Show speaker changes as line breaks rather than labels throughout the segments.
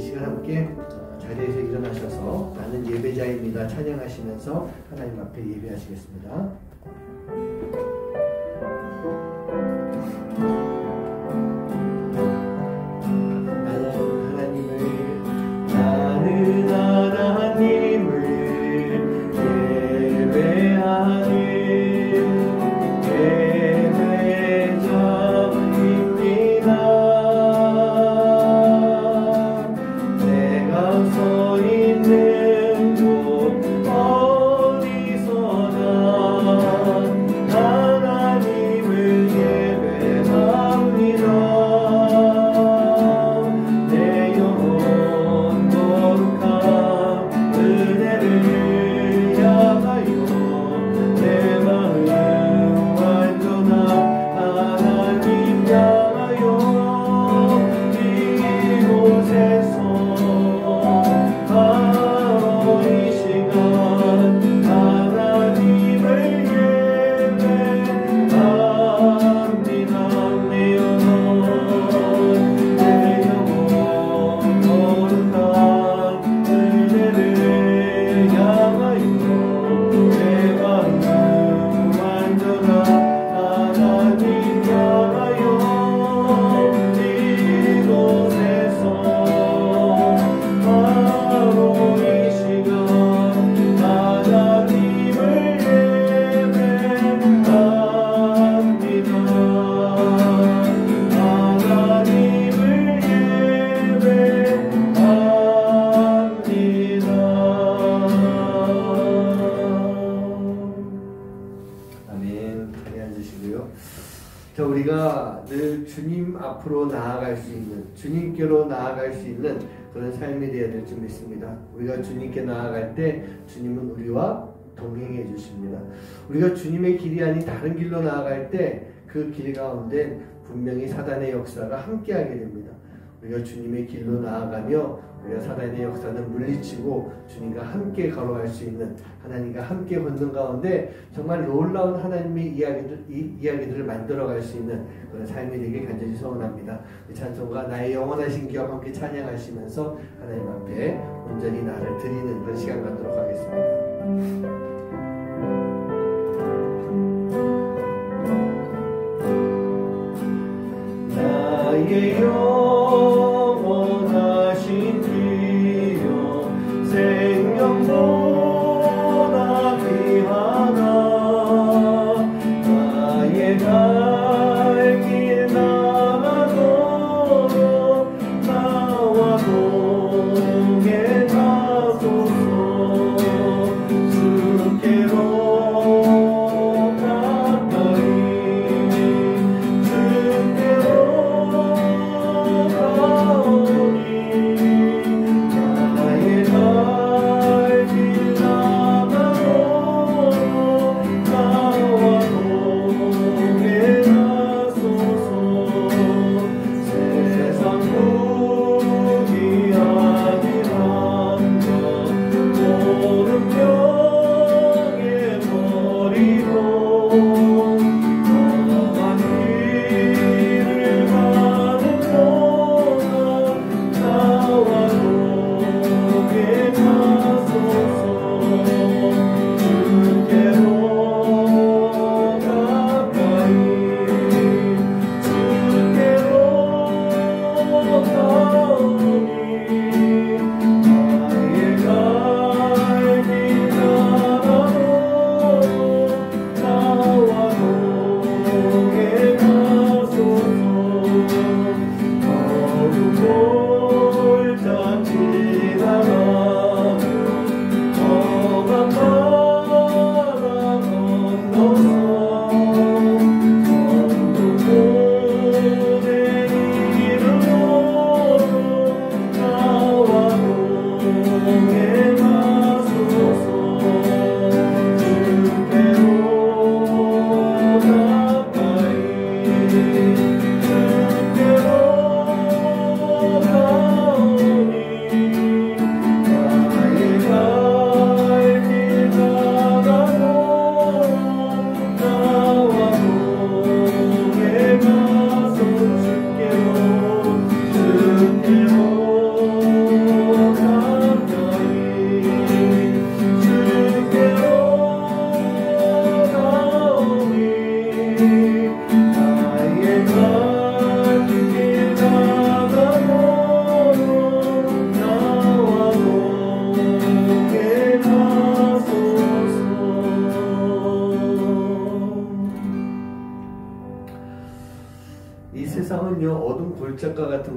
이 시간 함께 자리에서 일어나셔서 나는 예배자입니다 찬양하시면서 하나님 앞에 예배하시겠습니다. 우리가 늘 주님 앞으로 나아갈 수 있는, 주님께로 나아갈 수 있는 그런 삶이 되어야 될 줄 믿습니다. 우리가 주님께 나아갈 때 주님은 우리와 동행해 주십니다. 우리가 주님의 길이 아닌 다른 길로 나아갈 때 그 길 가운데 분명히 사단의 역사가 함께하게 됩니다. 우리가 주님의 길로 나아가며 우리가 사단의 역사는 물리치고 주님과 함께 걸어갈 수 있는, 하나님과 함께 걷는 가운데 정말 놀라운 하나님의 이야기들을 만들어갈 수 있는 그런 삶이 되길 간절히 소원합니다. 이 찬송가 나의 영원하신 기억 함께 찬양하시면서 하나님 앞에 온전히 나를 드리는 그런 시간 갖도록 하겠습니다. 나의 영원하신 기억 생명보다 귀하다. 나의 갈 길 나가도록 나와 동행하소서. 주께로 가까이 주께로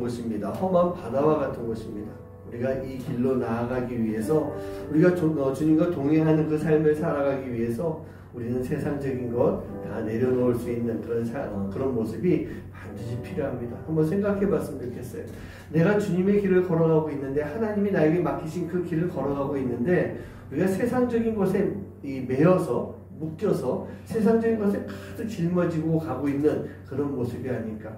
곳입니다. 험한 바다와 같은 곳입니다. 우리가 이 길로 나아가기 위해서, 우리가 주님과 동행하는 그 삶을 살아가기 위해서 우리는 세상적인 것 다 내려놓을 수 있는 그런 모습이 반드시 필요합니다. 한번 생각해 봤으면 좋겠어요. 내가 주님의 길을 걸어가고 있는데, 하나님이 나에게 맡기신 그 길을 걸어가고 있는데, 우리가 세상적인 것에 매여서 묶여서 세상적인 것에 가득 짊어지고 가고 있는 그런 모습이 아닐까.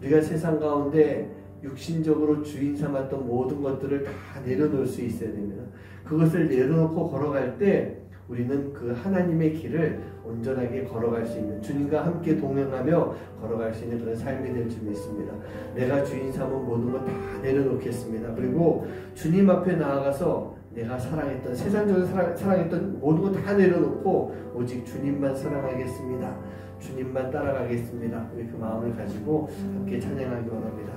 우리가 세상 가운데 육신적으로 주인 삼았던 모든 것들을 다 내려놓을 수 있어야 됩니다. 그것을 내려놓고 걸어갈 때 우리는 그 하나님의 길을 온전하게 걸어갈 수 있는, 주님과 함께 동행하며 걸어갈 수 있는 그런 삶이 될 줄 믿습니다. 내가 주인 삼은 모든 것 다 내려놓겠습니다. 그리고 주님 앞에 나아가서 내가 사랑했던, 세상적으로 사랑했던 모든 것 다 내려놓고 오직 주님만 사랑하겠습니다. 주님만 따라가겠습니다. 우리 그 마음을 가지고 함께 찬양하기 원합니다.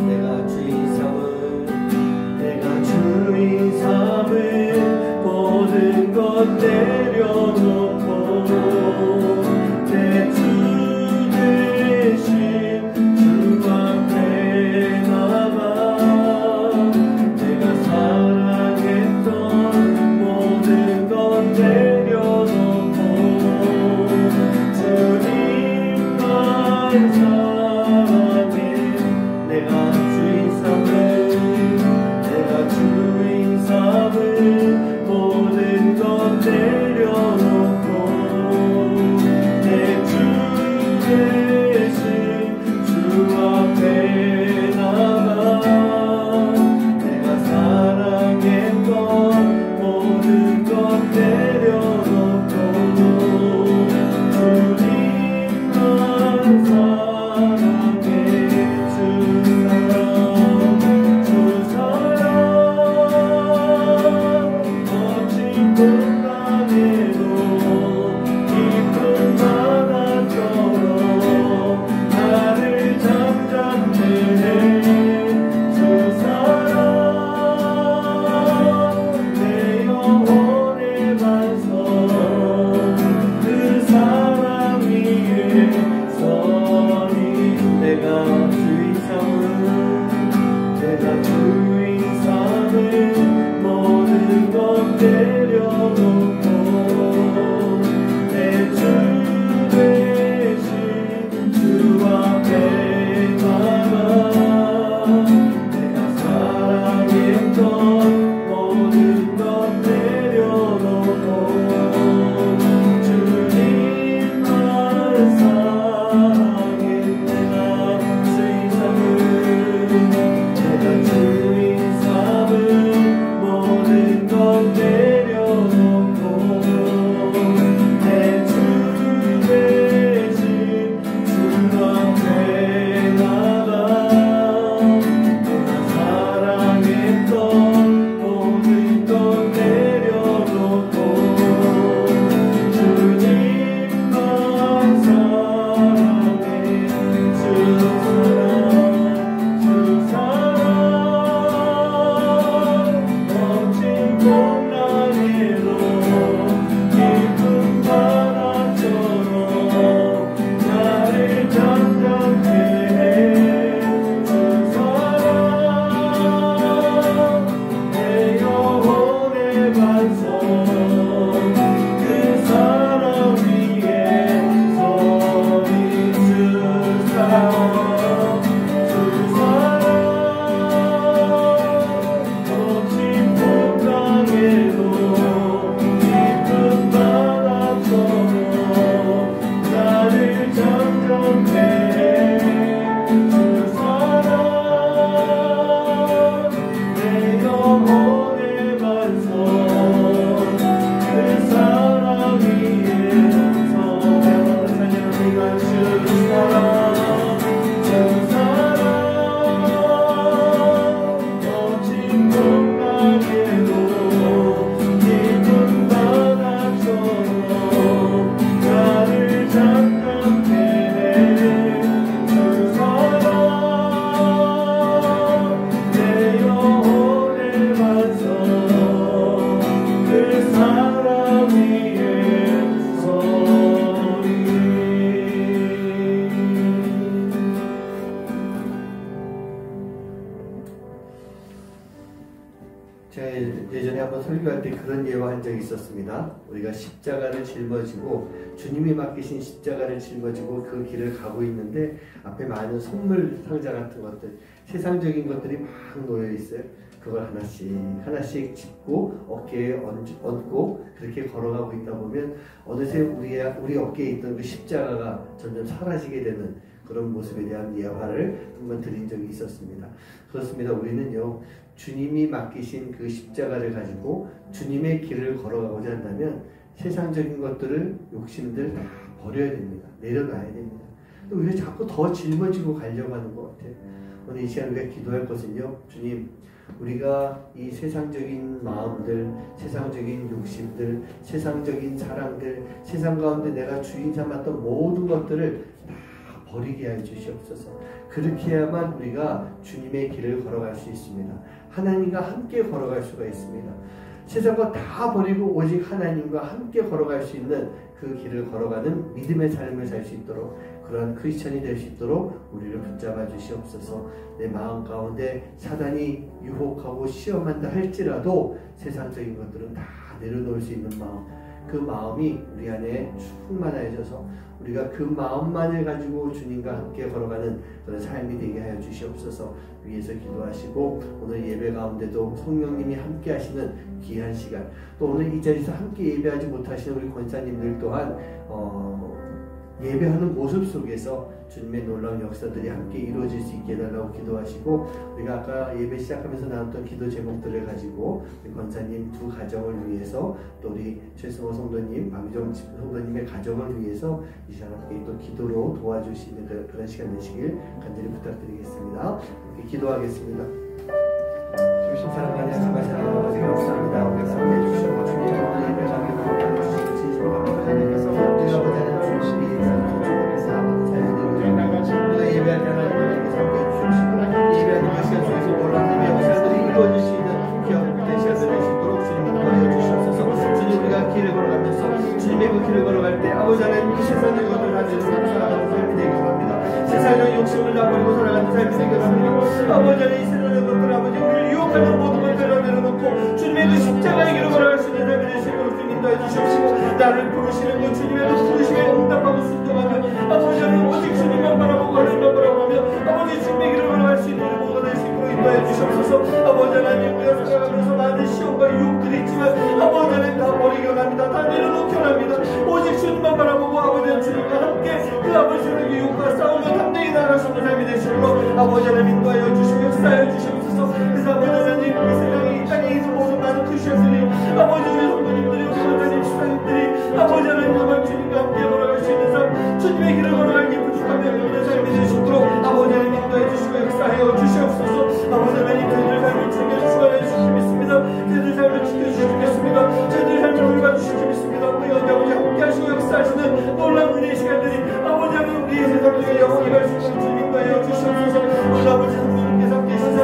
내가 주인 삼은 모든 것 내려놓고 내 주 대신 주 앞에 나가 내가 사랑했던 모든 것 내려놓고 주님만 사랑해. 내가 주인 삼은 모든 것 내려놓고 내 주 대신 주 앞에 나가 내가 사랑했던 모든 것 내려놓고 주님만 사랑해. 주 사랑 멋진 공간에도 깊은 바다처럼 나를 잠잠케 해. 주 사랑 내 영혼의 반석 그 사랑 위에 서리. 내가 주인 삼은 모든 것 내려놓고 내 주 대신 주 앞에 나가 내가 사랑했던 모든 것 내려놓고 주님만 사랑해. 내가 주인 삼은 모든 것 내려놓고 내 주 대신 주 앞에 나가 내가 사랑했던 모든 것 내려놓고 주님만 사랑해. 주 사랑 멋진 공간에도 깊은 바다처럼 나를 잠잠케 해. 주 사랑 내 영혼의 반석 그 사랑 위에 서리. 주 사랑 멋진 공간에도 깊은 바다처럼 나를 잠잠케 해. 주 사랑 내 영혼의 반석 그 사랑 위에 찬양하리가. 주 사랑 멋진 공간에도 깊은 바다처럼 나를 잠잠케 해. 주 사랑 내 영혼의 반석 그 사랑 그런 예화한 적이 있었습니다. 우리가 십자가를 짊어지고 주님이 맡기신 십자가를 짊어지고 그 길을 가고 있는데 앞에 많은 선물 상자 같은 것들, 세상적인 것들이 막 놓여 있어요. 그걸 하나씩 짚고 어깨에 얹고 그렇게 걸어가고 있다 보면 어느새 우리 어깨에 있던 그 십자가가 점점 사라지게 되는 그런 모습에 대한 예화를 한번 드린 적이 있었습니다. 그렇습니다. 우리는요, 주님이 맡기신 그 십자가를 가지고 주님의 길을 걸어가고자 한다면 세상적인 것들을, 욕심들 다 버려야 됩니다. 내려놔야 됩니다. 또 우리가 자꾸 더 짊어지고 가려고 하는 것 같아요. 오늘 이 시간 우리가 기도할 것은요, 주님, 우리가 이 세상적인 마음들, 세상적인 욕심들, 세상적인 사랑들, 세상 가운데 내가 주인 삼았던 모든 것들을 다 버리게 해 주시옵소서. 그렇게 해야만 우리가 주님의 길을 걸어갈 수 있습니다. 하나님과 함께 걸어갈 수가 있습니다. 세상과 다 버리고 오직 하나님과 함께 걸어갈 수 있는 그 길을 걸어가는 믿음의 삶을 살 수 있도록, 그러한 크리스천이 될 수 있도록 우리를 붙잡아 주시옵소서. 내 마음 가운데 사단이 유혹하고 시험한다 할지라도 세상적인 것들은 다 내려놓을 수 있는 마음, 그 마음이 우리 안에 충만해져서 우리가 그 마음만을 가지고 주님과 함께 걸어가는 그런 삶이 되게 하여 주시옵소서. 위에서 기도하시고 오늘 예배 가운데도 성령님이 함께 하시는 귀한 시간, 또 오늘 이 자리에서 함께 예배하지 못하시는 우리 권사님들 또한 예배하는 모습 속에서 주님의 놀라운 역사들이 함께 이루어질 수 있게 해달라고 기도하시고, 우리가 아까 예배 시작하면서 나눴던 기도 제목들을 가지고 우리 권사님 두 가정을 위해서, 또 우리 최승호 성도님, 박유정 성도님의 가정을 위해서 이 시간 함께 또 기도로 도와주시는 그런 시간 되시길 간절히 부탁드리겠습니다. 이렇게 기도하겠습니다. 주신 사랑과 약속과 사랑을 아버지 감사합니다. 우리가 함께 해주시고 주님의 예배 가운데 주시는 진심으로 감사드리면서 우리가 보다는 주님이 우리가 예배할 때 하나님께 함께 해주시고 예배하는 그 시간 속에서 놀라운 역사들이 이루어질 수 있는 귀한 시간들 될 수 있도록 주님 도와여 주시옵소서. 주님, 우리가 길을 걸어가면서 주님의 그 길을 걸어갈 때 아버지 하나님 이 세상의 것을 가지고 살아가는 삶이 되길 원합니다. 세상의 욕심을 다 버리고 살아가는 삶이 되길 원합니다. 아버지 하나님 이 세상의 것들, 아버지 우리를 유혹하는 모든 것들을 내려놓고 주님의 그 십자가의 길을 걸어갈 수 있는 삶이 될 수 있도록 주님 도와여 주시옵시고, 나를 부르시는 그 주님의 그 부르심에 응답하고 순종하며 아버지 하나님 오직 주님만 바라보고 하나님만 바라보며 아버지 주님의 길을 걸어갈 수 있는 모든 될 수 있도록 인도해 주시옵소서. 아버지 하나님, 우리가 살아가면서 많은 시험과 유혹들이 있지만 아버지 하나님 다 버리게 합니다. 다 내려놓게 합니다. 오직 주님만 바라보고 아버지 주님과 함께 그 아버지 하나님의 유혹과 싸움을 담대히 나아갈 수 있는 삶이 되시도록 아버지 하나님 인도하여 주시고 역사하여 주시옵소서. 그래서 아버지 하나님, 이 세상에 이 땅에 있는 모든 많은 크리스천들이 아버지 우리 성도님들이 우리 하나님 수사님들이 아버지 하나님 정말 주님과 함께 걸어갈 수 있는 삶, 주님의 길을 걸어가기에 부족하며 그런 삶이 되시도록 아버지 하나님 인도해 주시고 역사하여 주시옵소서. 아버지 하나님, 저희들 삶을 챙겨주시고 해주시기 믿습니다. 저희들 삶을 지켜주시기 믿습니다. 저희들 삶을 돌봐주시기 믿습니다. 우리 아버지 함께 하시고 역사하시는 놀라운 은혜의 시간들이 아버지 하나님 우리의 세상 중에 영원히 갈 수 있도록 주님 인도하여 주시옵소서. 우리 아버지 성령님께서 함께 하시사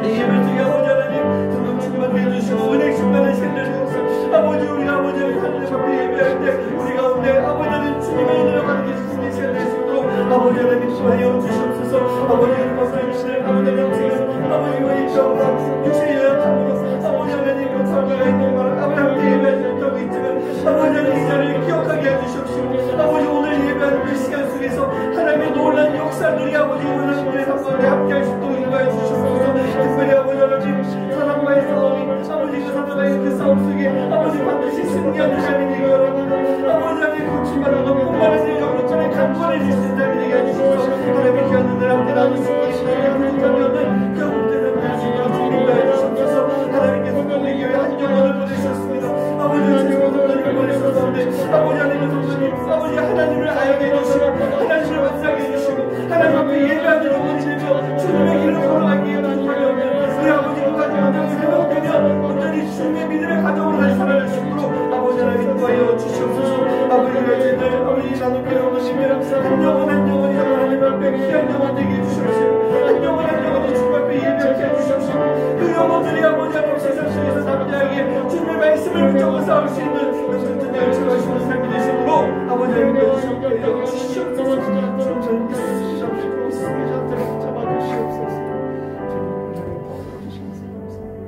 이 예배를 통해 아버지 하나님 성령 충만케 해주시고 은혜 충만한 시간을 주옵소서. 아버지, 우리가 아버지 하나님 앞에 예배할 때 우리 가운데 아버지 하나님 주님의 은혜로 가득히 주시는 시간 될 수 있도록 아버지 하나님 인도하여 주시옵소서. 아버지 하나님 목사님들 아버지 하나님 지금 아버지와 이 병과 육체의 연약함으로 아버지 하나님 감사가 있는 말 아버지 함께 예배하지 못하고 있지만 아버지 하나님 이 자리를 기억하게 해주시옵시고, 아버지 오늘 예배하는 그 시간 속에서 하나님의 놀라운 역사들이 아버지 하나님의 삶 가운데 함께 할 수 있도록 인도해 주시옵소서. 특별히 아버지 하나님 사람과의 싸움이 아버지 그 사람과의 그 싸움 속에 아버지 반드시 승리하는 삶이 되게 원합니다. 아버지 하나님 고침받아도 폭발하는 영역전에 간구해 주시는 삶이 되게 해주시옵소서. 하나님의 귀한 은혜를 함께 나눌 수 있게 하시는 부족함이 없는 경험되는 말씀으로 주님과 해주시옵소서. 하나님께서 우리 교회 한 영혼을 보내셨습니다. 아버지 하나님 성도님을 보내셨는데 아버지 하나님 성도님 아버지 하나님을 알게 해주시고 하나님을 만나게 해주시고 하나님 앞에 예배하는 영혼이 되며 주님의 길을 걸어가기에 부족함이 없는 우리 아버지는 가정을 회복되며 온전히 주님의 믿음의 가정으로 다시 살아갈 수 있도록 아버지 하나님 인도하여 주시옵소서. 아버지가 저희들 아버지 나누게 오시며 한 영혼 한 영혼이 하나님 앞에 귀한 영혼 되게 해주시옵시고 한 영혼 한 영혼이 주님 앞에 예배하게 해주시옵시고 그 영혼들이 아버지 하나님 세상 속에서 담대하게 주님의 말씀을 붙잡고 싸울 수 있는 든든한 열정을 주시는 삶이 되시도록 아버지 하나님 인도해 주시옵소서.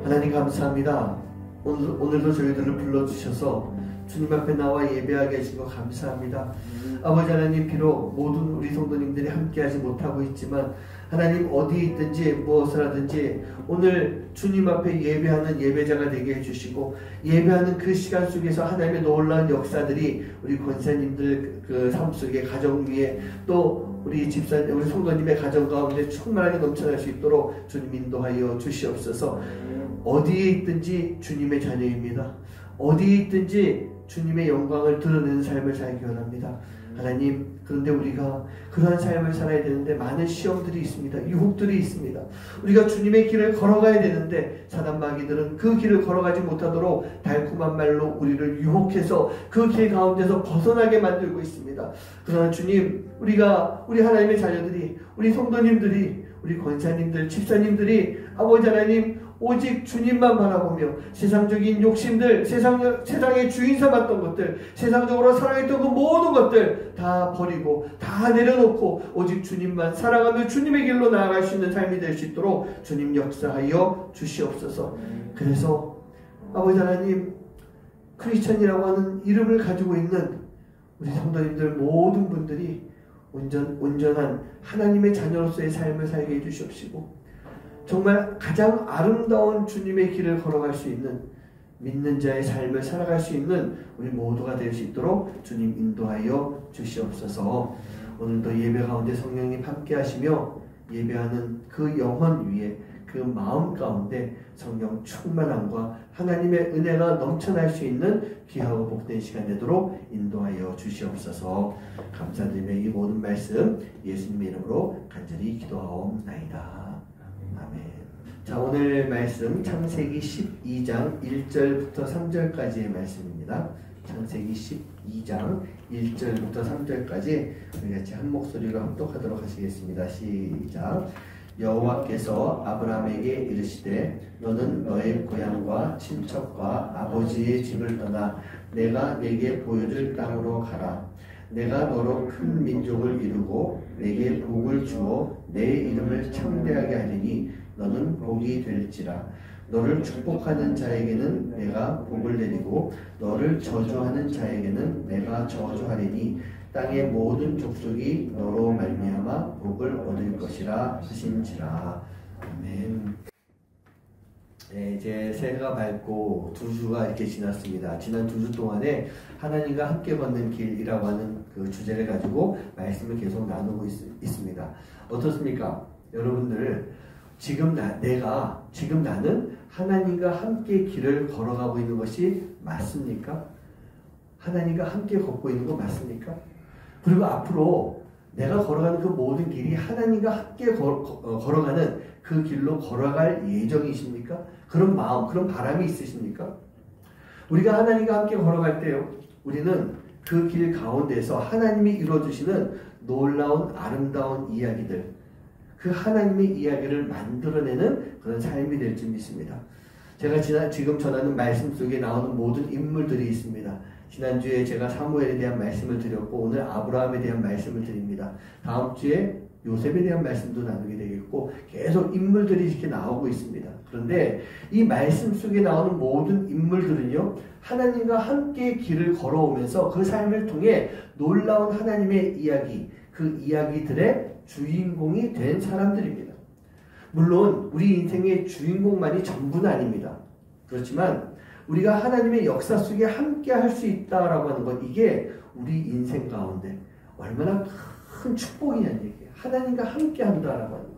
하나님 감사합니다. 오늘도 저희들을 불러주셔서 주님 앞에 나와 예배하게 해주시고 감사합니다. 아버지 하나님, 비록 모든 우리 성도님들이 함께하지 못하고 있지만 하나님 어디에 있든지 무엇을 하든지 오늘 주님 앞에 예배하는 예배자가 되게 해주시고 예배하는 그 시간 속에서 하나님의 놀라운 역사들이 우리 권사님들 그 삶 속에 가정 위에 또 우리 집사님, 우리 성도님의 가정 가운데 충만하게 넘쳐날 수 있도록 주님 인도하여 주시옵소서. 어디에 있든지 주님의 자녀입니다. 어디에 있든지 주님의 영광을 드러내는 삶을 살기 원합니다. 하나님, 그런데 우리가 그러한 삶을 살아야 되는데 많은 시험들이 있습니다. 유혹들이 있습니다. 우리가 주님의 길을 걸어가야 되는데 사단 마귀들은 그 길을 걸어가지 못하도록 달콤한 말로 우리를 유혹해서 그 길 가운데서 벗어나게 만들고 있습니다. 그러나 주님, 우리 하나님의 자녀들이, 우리 성도님들이, 우리 권사님들, 집사님들이 아버지 하나님 오직 주님만 바라보며 세상적인 욕심들, 세상의 주인 삼았던 것들, 세상적으로 사랑했던 그 모든 것들 다 버리고 다 내려놓고 오직 주님만 사랑하며 주님의 길로 나아갈 수 있는 삶이 될 수 있도록 주님 역사하여 주시옵소서. 그래서 아버지 하나님, 크리스천이라고 하는 이름을 가지고 있는 우리 성도님들 모든 분들이 온전한 하나님의 자녀로서의 삶을 살게 해주시옵시고 정말 가장 아름다운 주님의 길을 걸어갈 수 있는 믿는 자의 삶을 살아갈 수 있는 우리 모두가 될 수 있도록 주님 인도하여 주시옵소서. 오늘도 예배 가운데 성령님 함께 하시며 예배하는 그 영혼 위에 그 마음 가운데 성령 충만함과 하나님의 은혜가 넘쳐날 수 있는 귀하고 복된 시간 되도록 인도하여 주시옵소서. 감사드리며 이 모든 말씀 예수님의 이름으로 간절히 기도하옵나이다. 아멘. 자, 오늘 말씀 창세기 12장 1절부터 3절까지의 말씀입니다. 창세기 12장 1절부터 3절까지 우리 같이 한 목소리로 합독하도록 하시겠습니다. 시작. 여호와께서 아브라함에게 이르시되 너는 너의 고향과 친척과 아버지의 집을 떠나 내가 내게 보여줄 땅으로 가라. 내가 너로 큰 민족을 이루고 내게 복을 주어 내 이름을 창대하게 하리니 너는 복이 될지라. 너를 축복하는 자에게는 내가 복을 내리고 너를 저주하는 자에게는 내가 저주하리니 땅의 모든 족속이 너로 말미암아 복을 얻을 것이라 하신지라. 아멘. 네, 이제 새해가 밝고 2주가 이렇게 지났습니다. 지난 2주 동안에 하나님과 함께 걷는 길이라고 하는 그 주제를 가지고 말씀을 계속 나누고 있습니다. 어떻습니까? 여러분들, 지금 나는 하나님과 함께 길을 걸어가고 있는 것이 맞습니까? 하나님과 함께 걷고 있는 거 맞습니까? 그리고 앞으로 내가 걸어가는 그 모든 길이 하나님과 함께 걸어가는 그 길로 걸어갈 예정이십니까? 그런 마음, 그런 바람이 있으십니까? 우리가 하나님과 함께 걸어갈 때요, 우리는 그 길 가운데서 하나님이 이루어주시는 놀라운 아름다운 이야기들, 그 하나님의 이야기를 만들어내는 그런 삶이 될 줄 믿습니다. 제가 지금 전하는 말씀 속에 나오는 모든 인물들이 있습니다. 지난주에 제가 사무엘에 대한 말씀을 드렸고 오늘 아브라함에 대한 말씀을 드립니다. 다음 주에 요셉에 대한 말씀도 나누게 되겠고 계속 인물들이 이렇게 나오고 있습니다. 그런데 이 말씀 속에 나오는 모든 인물들은요, 하나님과 함께 길을 걸어오면서 그 삶을 통해 놀라운 하나님의 이야기, 그 이야기들의 주인공이 된 사람들입니다. 물론 우리 인생의 주인공만이 전부는 아닙니다. 그렇지만 우리가 하나님의 역사 속에 함께 할 수 있다라고 하는 것, 이게 우리 인생 가운데 얼마나 큰 축복이냐는 얘기예요. 하나님과 함께 한다라고 하는 것.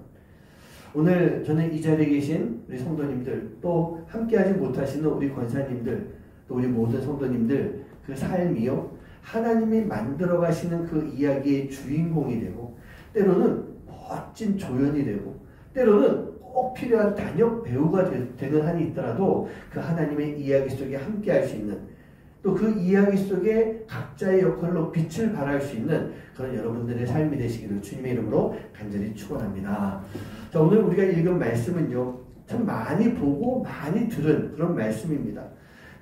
오늘 저는 이 자리에 계신 우리 성도님들, 또 함께 하지 못하시는 우리 권사님들, 또 우리 모든 성도님들, 그 삶이요, 하나님이 만들어 가시는 그 이야기의 주인공이 되고, 때로는 멋진 조연이 되고, 때로는 꼭 필요한 단역 배우가 되는 한이 있더라도 그 하나님의 이야기 속에 함께 할 수 있는, 또 그 이야기 속에 각자의 역할로 빛을 발할 수 있는 그런 여러분들의 삶이 되시기를 주님의 이름으로 간절히 축원합니다. 자, 오늘 우리가 읽은 말씀은요, 참 많이 보고 많이 들은 그런 말씀입니다.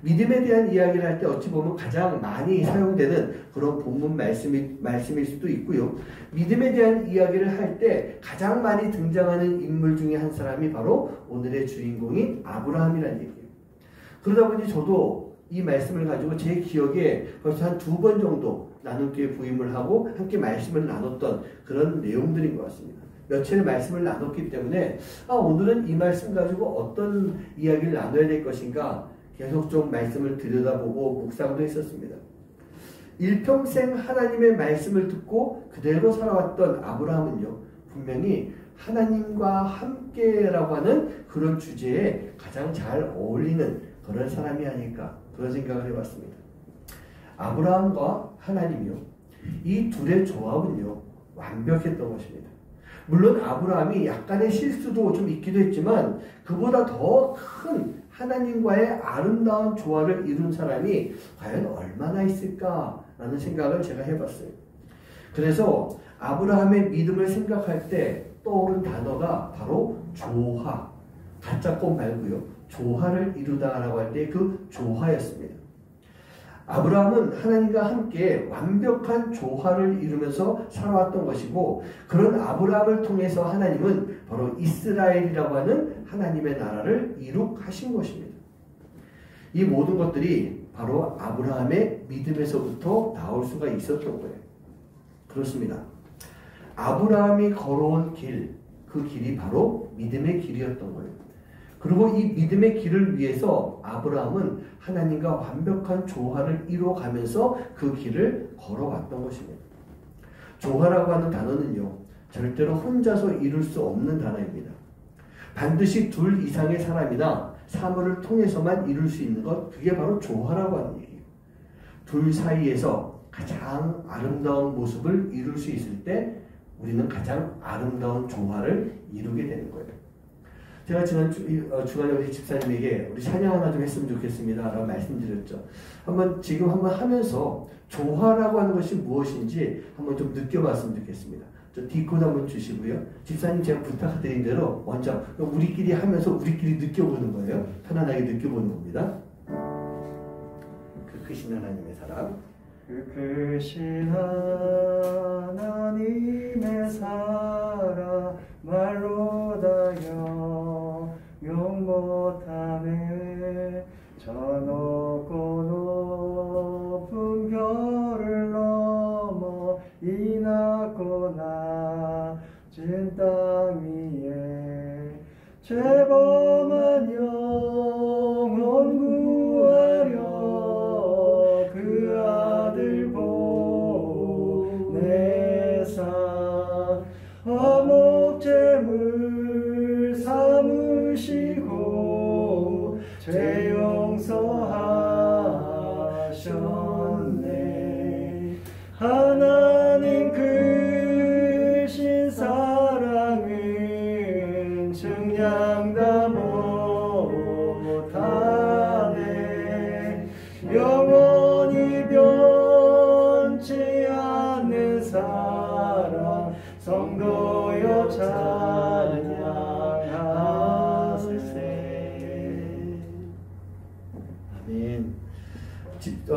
믿음에 대한 이야기를 할 때 어찌 보면 가장 많이 사용되는 그런 본문 말씀일 수도 있고요. 믿음에 대한 이야기를 할 때 가장 많이 등장하는 인물 중에 한 사람이 바로 오늘의 주인공인 아브라함이라는 얘기예요. 그러다 보니 저도 이 말씀을 가지고 제 기억에 벌써 한 2번 정도 나눔교회 부임을 하고 함께 말씀을 나눴던 그런 내용들인 것 같습니다. 며칠 말씀을 나눴기 때문에 오늘은 이 말씀 가지고 어떤 이야기를 나눠야 될 것인가 계속 좀 말씀을 들여다보고 묵상도 했었습니다. 일평생 하나님의 말씀을 듣고 그대로 살아왔던 아브라함은요, 분명히 하나님과 함께라고 하는 그런 주제에 가장 잘 어울리는 그런 사람이 아닐까, 그런 생각을 해봤습니다. 아브라함과 하나님이요, 이 둘의 조합은요 완벽했던 것입니다. 물론 아브라함이 약간의 실수도 좀 있기도 했지만 그보다 더 큰 하나님과의 아름다운 조화를 이룬 사람이 과연 얼마나 있을까라는 생각을 제가 해봤어요. 그래서 아브라함의 믿음을 생각할 때 떠오른 단어가 바로 조화, 가짜 것 말고요, 조화를 이루다라고 할 때 그 조화였습니다. 아브라함은 하나님과 함께 완벽한 조화를 이루면서 살아왔던 것이고, 그런 아브라함을 통해서 하나님은 바로 이스라엘이라고 하는 하나님의 나라를 이룩하신 것입니다. 이 모든 것들이 바로 아브라함의 믿음에서부터 나올 수가 있었던 거예요. 그렇습니다. 아브라함이 걸어온 길, 그 길이 바로 믿음의 길이었던 거예요. 그리고 이 믿음의 길을 위해서 아브라함은 하나님과 완벽한 조화를 이루어가면서 그 길을 걸어왔던 것입니다. 조화라고 하는 단어는요, 절대로 혼자서 이룰 수 없는 단어입니다. 반드시 둘 이상의 사람이나 사물을 통해서만 이룰 수 있는 것, 그게 바로 조화라고 하는 얘기예요. 둘 사이에서 가장 아름다운 모습을 이룰 수 있을 때 우리는 가장 아름다운 조화를 이루게 되는 거예요. 제가 지난 주간에 우리 집사님에게 우리 찬양 하나 좀 했으면 좋겠습니다 라고 말씀드렸죠. 지금 한번 하면서 조화라고 하는 것이 무엇인지 한번 좀 느껴봤으면 좋겠습니다. 저 디코드 한번 주시고요. 집사님 제가 부탁드린 대로 먼저 우리끼리 하면서 우리끼리 느껴보는 거예요. 편안하게 느껴보는 겁니다. 그 크신 하나님의 사랑,
그 크신 하나님의 사랑 말로 다 용 못하네. 저 높고 높은 별을 넘어 이 낮고 낮은 땅 위에 죄범한 영혼 구하려 그 아들 보내사 화목제물 삼으시고 죄 용서하셨네. 하나님 크신 사랑은 증량 다 못하네. 영원히 변치 않는 사랑 성도여 찬양하세.
아멘.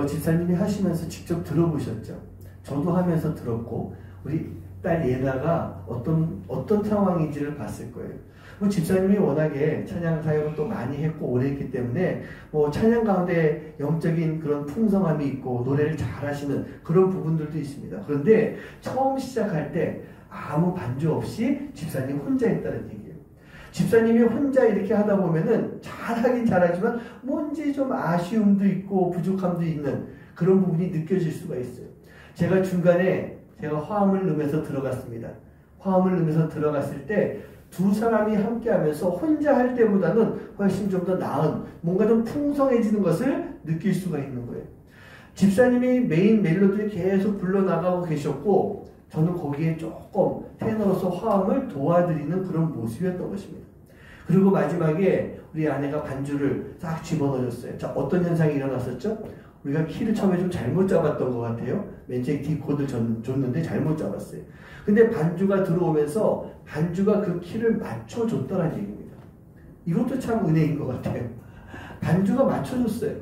집사님이 하시면서 직접 들어보셨죠? 저도 하면서 들었고 우리 딸 예나가 어떤 상황인지를 봤을 거예요. 집사님이 워낙에 찬양 사역을 또 많이 했고 오래 했기 때문에 찬양 가운데 영적인 그런 풍성함이 있고 노래를 잘하시는 그런 부분들도 있습니다. 그런데 처음 시작할 때 아무 반주 없이 집사님 혼자 했다는 얘기예요. 집사님이 혼자 이렇게 하다 보면은 잘하긴 잘하지만 뭔지 좀 아쉬움도 있고 부족함도 있는 그런 부분이 느껴질 수가 있어요. 제가 중간에 화음을 넣으면서 들어갔습니다. 화음을 넣으면서 들어갔을 때 두 사람이 함께 하면서 혼자 할 때보다는 훨씬 좀 더 나은, 뭔가 좀 풍성해지는 것을 느낄 수가 있는 거예요. 집사님이 메인 멜로디를 계속 불러나가고 계셨고 저는 거기에 조금 테너로서 화음을 도와드리는 그런 모습이었던 것입니다. 그리고 마지막에 우리 아내가 반주를 싹 집어넣어줬어요. 자, 어떤 현상이 일어났었죠? 우리가 키를 처음에 좀 잘못 잡았던 것 같아요. 맨 처음에 D 코드 줬는데 잘못 잡았어요. 근데 반주가 들어오면서 반주가 그 키를 맞춰줬다는 얘기입니다. 이것도 참 은혜인 것 같아요. 반주가 맞춰줬어요.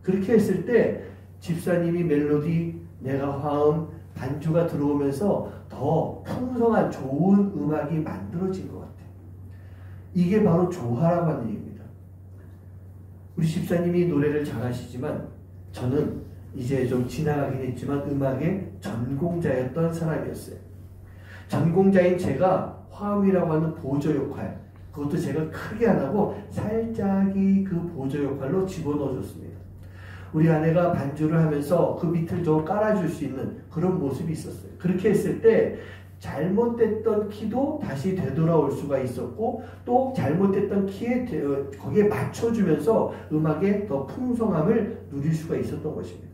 그렇게 했을 때 집사님이 멜로디, 내가 화음, 반주가 들어오면서 더 풍성한 좋은 음악이 만들어진 것 같아요. 이게 바로 조화라고 하는 얘기입니다. 우리 집사님이 노래를 잘하시지만 저는 이제 좀 지나가긴 했지만 음악의 전공자였던 사람이었어요. 전공자인 제가 화음이라고 하는 보조 역할, 그것도 제가 크게 안 하고 살짝이 그 보조 역할로 집어넣어줬습니다. 우리 아내가 반주를 하면서 그 밑을 좀 깔아줄 수 있는 그런 모습이 있었어요. 그렇게 했을 때 잘못됐던 키도 다시 되돌아올 수가 있었고, 또 잘못됐던 키에 거기에 맞춰주면서 음악의 더 풍성함을 누릴 수가 있었던 것입니다.